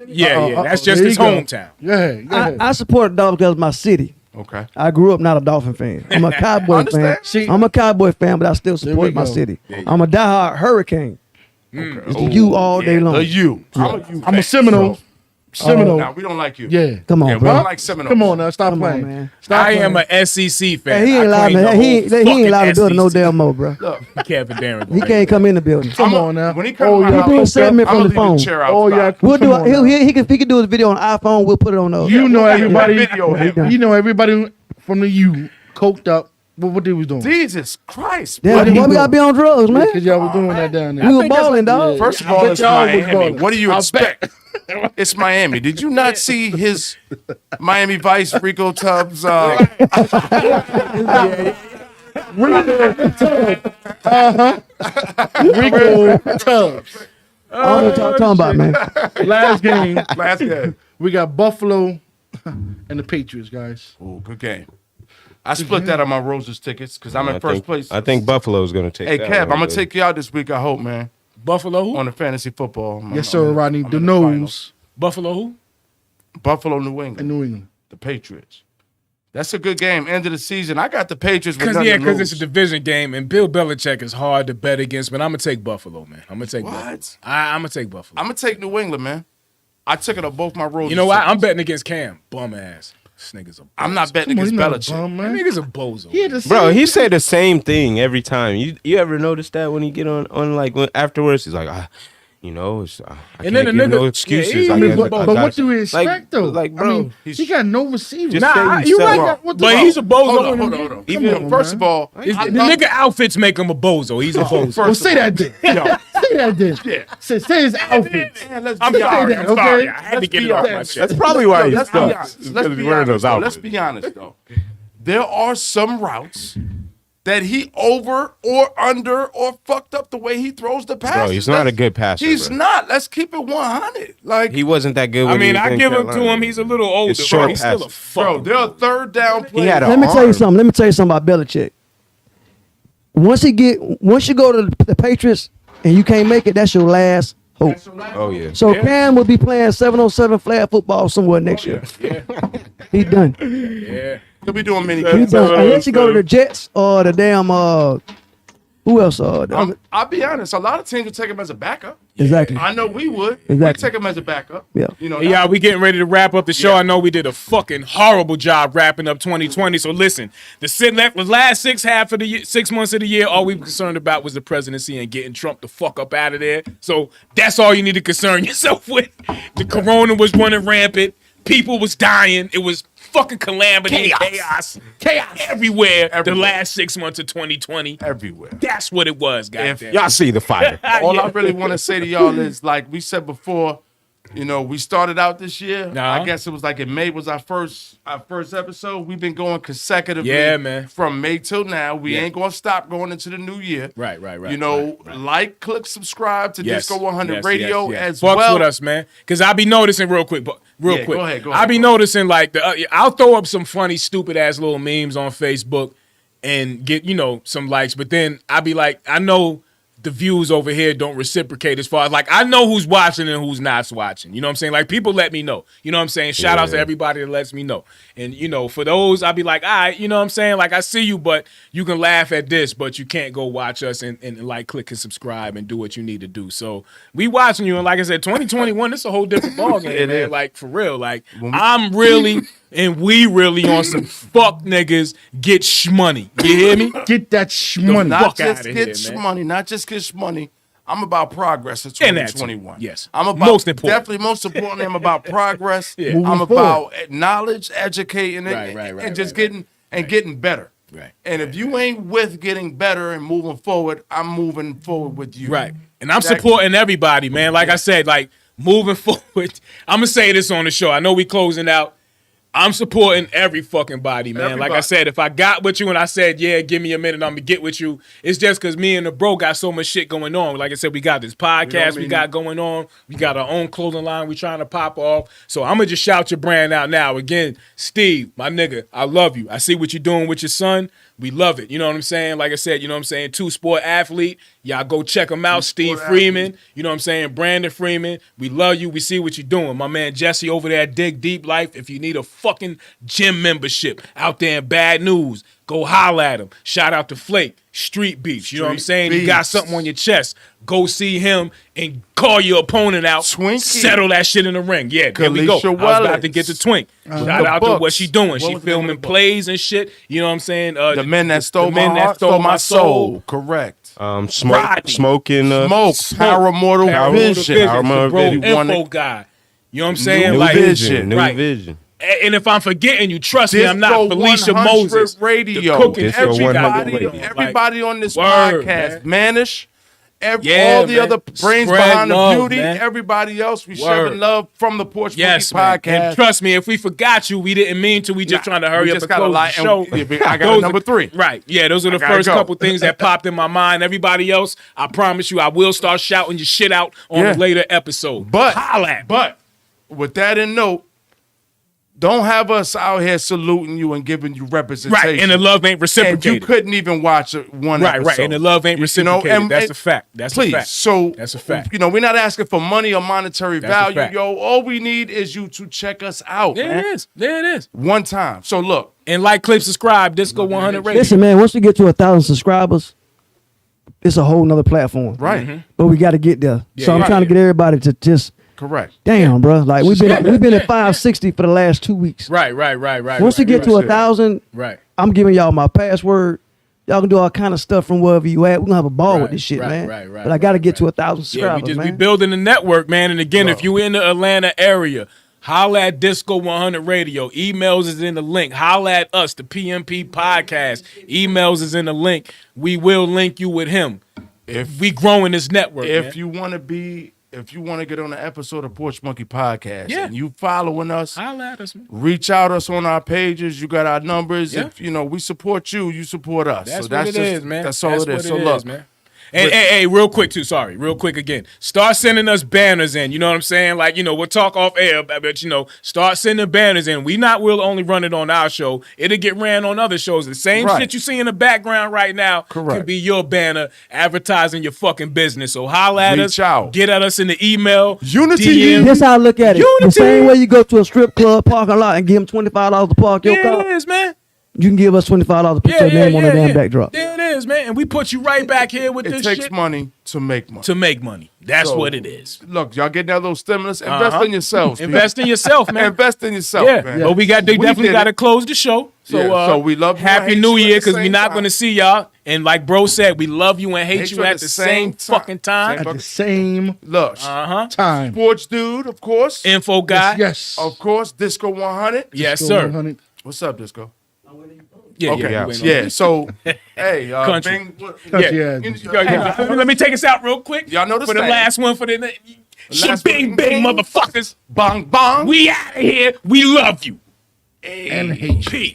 Yeah, that's just There his you go. hometown. Yeah. I support the Dolphins because it's my city. Okay. I grew up not a Dolphin fan. I'm a Cowboy fan. Understand. See- I'm a Cowboy fan, but I still we support my go. city. I'm a diehard Hurricane. It's the U all day long. The U. I'm a Seminole. Seminole. Now, we don't like you. Yeah. Come on, Yeah, we bro. don't like Seminoles. Come on now. Stop Come on, playing. man. Stop I playing. am a SEC fan. Hey, he ain't allowed I claim the to. He whole ain't allowed to fucking build no SEC. damn more, bro. Kevin Darren. He can't come in the building. Come on now. When he comes Oh, to my yeah. house, He do a segment I'm from gonna the leave phone. the chair Oh, outside. yeah. We'll do. Come on now. He can do his video on iPhone. We'll put it on those. You know Yeah, everybody. video him. You know everybody from the U coked up. What they was doing? Jesus Christ. Damn, What why he we gotta doing? be on drugs, man? Because y'all was doing that down there. We were balling, dog. First of I all, bet it's y'all was Miami. balling. What do you I expect? It's Miami. Did you not see his Miami Vice Rico Tubbs? Rico Tubbs. I don't know what y'all talking about, man. Last game, Last game. we got Buffalo and the Patriots, guys. Oh, good game. I split that on my Roses tickets because I'm in first place. I think Buffalo's going to take Hey, that Kev, one, I'm going but- to take you out this week, I hope, man, Buffalo who? on the fantasy football. Yes, sir, Rodney. I'm The in finals. nose Buffalo who? Buffalo, New in England, New England. the Patriots. That's a good game. End of the season. I got the Patriots with Because nothing to because lose. it's a division game, and Bill Belichick is hard to bet against. But I'm gonna take Buffalo, man. I'm gonna take What? Buffalo. I'm gonna take Buffalo. I'm going to take New England, man. I took it on both my Roses. You know what? I'm tickets. betting against Cam. Bum ass. This nigga's a. I'm not betting Come on, against he's not a bum, Belichick. That man. nigga's a bozo. He had the Bro, same- he say the same thing every time. You ever notice that when he get on like afterwards? He's like, it's, I And can't then the give no nigga- excuses. yeah, I he- guess but I But gotta- what do we expect though? like, bro, I mean, he got no receivers. just say Nah, you you sell right. wrong. What the But fuck? he's a bozo. Hold on. Come on, First man. of all, The nigga outfits make him a bozo. He's a bozo. Well, say that then. Yo, Say say that then. Yeah. Say his outfits. Man, let's I'm be sorry. honest. I'm sorry. I had to get it off my chest. That's probably why he's Let's be stuck. honest. Because Let's he's be wearing those honest, though. Let's outfits. be honest, though. There are some routes that he over or under or fucked up the way he throws the passes. Bro, he's not a good passer. He's bro. not. Let's keep it 100. Like, He wasn't that good. I When he mean, was I in give him to Carolina. him. He's a little older, It's bro. short He's still a passes. bro, fucking. there are third down plays. He had a Let me tell you arm. something. Let me tell you something about Belichick. Once you go to the Patriots and you can't make it, that's your last hope. Oh yeah. So Cam will be playing 7-on-7 flag football somewhere next year. He's done. Yeah. He'll be doing mini He's games. done. Unless you go to the Jets or the damn who else? I'll be honest. A lot of teams would take him as a backup. Exactly. I know we would. Exactly. We'd take him as a backup. Yeah. You know. Yeah, we getting ready to wrap up the show. I know we did a fucking horrible job wrapping up 2020. So listen, the last 6 months of the year, all we were concerned about was the presidency and getting Trump the fuck up out of there. So that's all you need to concern yourself with. The corona was running rampant. People was dying. It was fucking calamity, chaos everywhere. The last 6 months of 2020, everywhere. That's what it was, goddamn. Y'all see the fire. All I really want to say to y'all is, like we said before, you know, we started out this year. I guess it was like in May was our first episode. We've been going consecutively. Yeah, man. From May till now. We ain't gonna stop going into the new year. Right. You know, like, click, subscribe to Disco 100 Radio as Fucks well. with us, man. Because I be noticing real quick. Go ahead. I be noticing like I'll throw up some funny, stupid ass little memes on Facebook and get some likes, but then I be like, I know the views over here don't reciprocate as far as like I know who's watching and who's not watching. You know what I'm saying? Like people let me know. You know what I'm saying? Shout out to everybody that lets me know. And for those, I'll be like, all right, you know what I'm saying? Like I see you, but you can laugh at this, but you can't go watch us and like click and subscribe and do what you need to do. So we watching you, and like I said, 2021, it's a whole different ballgame, man. Like for real. Like I'm really and we really on some fuck niggas get shmoney. You hear me? Get that shmoney. Not just get shmoney, not just get shmoney. I'm about progress in 2021. Yes. I'm about most important. Definitely most importantly, I'm about progress. Yeah. I'm Moving about knowledge, educating it, Right, and just getting better. Right. And if you ain't with getting better and moving forward, I'm moving forward with you. Right. And I'm supporting everybody, man. Like I said, like moving forward, I'm gonna say this on the show. I know we closing out. I'm supporting every fucking body, man. Everybody. Like I said, if I got with you and I said, yeah, give me a minute, I'm going to get with you, it's just because me and the bro got so much shit going on. Like I said, we got this podcast we got going on. We got our own clothing line we trying to pop off. So I'm going to just shout your brand out now. Again, Steve, my nigga, I love you. I see what you're doing with your son. We love it. You know what I'm saying? Like I said, you know what I'm saying? 2-sport athlete. Y'all go check him out. Steve Freeman. You know what I'm saying? Brandon Freeman. We love you. We see what you're doing. My man Jesse over there at Dig Deep Life. If you need a fucking gym membership out there in Bad News, go holla at him. Shout out to Flake. Street Beats. You know what I'm saying? You got something on your chest. Go see him and call your opponent out. Twinkie. Settle that shit in the ring. Yeah, there we go. I was about to get to Twink. Shout out to what she doing. She filming plays and shit. You know what I'm saying? The Men That Stole My Heart, Stole My Soul. Correct. Smoking. Smoke. Paramortal Vision. The bro info guy. You know what I'm saying? New Vision. New Vision. And if I'm forgetting you, trust me, I'm not Felicia 100 Moses. Radio. Cooking Disco 100 Radio. Everybody on this Word, podcast, Manish, all the man. other brains Spread behind love, the beauty, man. everybody else, we Word. sharing love from the Porch Yes, Boogie man. podcast. And trust me, if we forgot you, we didn't mean to. We just trying to hurry up and gotta close lie, the show. I got number 3. Right. Yeah, those are the gotta first go. couple things that popped in my mind. Everybody else, I promise you, I will start shouting your shit out on a later episode. But, holla at me. but with that in note, don't have us out here saluting you and giving you representation. Right, and the love ain't And reciprocated. you couldn't even watch one episode. Right, and the love ain't reciprocated. That's a fact. That's please, a fact. So That's a fact. You know, we're not asking for money or monetary That's a value, fact. yo. All we need is you to check us out. There man. it is. There it is. One time. So look, And like, click, subscribe, Disco 100 Radio. Listen, man, once we get to 1,000 subscribers, it's a whole nother platform. right? But we got to get there. Yeah, So I'm yeah, trying to get everybody to just, Correct. damn, bro. Like we've been at 560 for the last 2 weeks. Right. Once we get to 1,000, Right. I'm giving y'all my password. Y'all can do all kind of stuff from wherever you at. We're gonna have a ball with this shit, man. Right. But I gotta get to 1,000 Yeah, subscribers, we man. building a network, man. And again, if you in the Atlanta area, holla at Disco 100 Radio. Emails is in the link. Holla at us, the PMP podcast. Emails is in the link. We will link you with him. If we growing this network. If you want to get on an episode of Porch Monkey Podcast, Yeah. and you following us, holla at us, man. reach out us on our pages. You got our numbers. Yeah. If we support you, you support us. That's so what that's it just, is, man. That's all it is. So look, man. And hey, real quick too. Sorry, real quick again. Start sending us banners in. You know what I'm saying? Like, we'll talk off air, but start sending banners in. We'll only run it on our show. It'll get ran on other shows. The same shit you see in the background right now can be your banner advertising your fucking business. So holla at us. Out. Get at us in the email. Unity. DM. That's how I look at it. Unity. The same way you go to a strip club parking lot and give them $25 to park your car. There it is, man. You can give us $25 to put your name on the damn backdrop. There it is, man. And we put you right back here with this shit. It takes money to make money. To make money. That's what it is. Look, y'all getting that little stimulus? Invest in yourselves. Invest in yourself, man. Invest in yourself, man. But they definitely got to close the show. So we love you. Happy New Year, because we're not going to see y'all. And like bro said, we love you and hate you at the same fucking time. At the same time. Sports dude, of course. Info guy. Yes. Of course. Disco 100. Yes, Disco sir. 100. What's up, Disco? Yeah, yeah. So, hey, Country. Bing, Let me take us out real quick. Y'all know the For the thing. last one for the bing, motherfuckers. Bong, bong. We out of here. We love you. And hate you. Peace.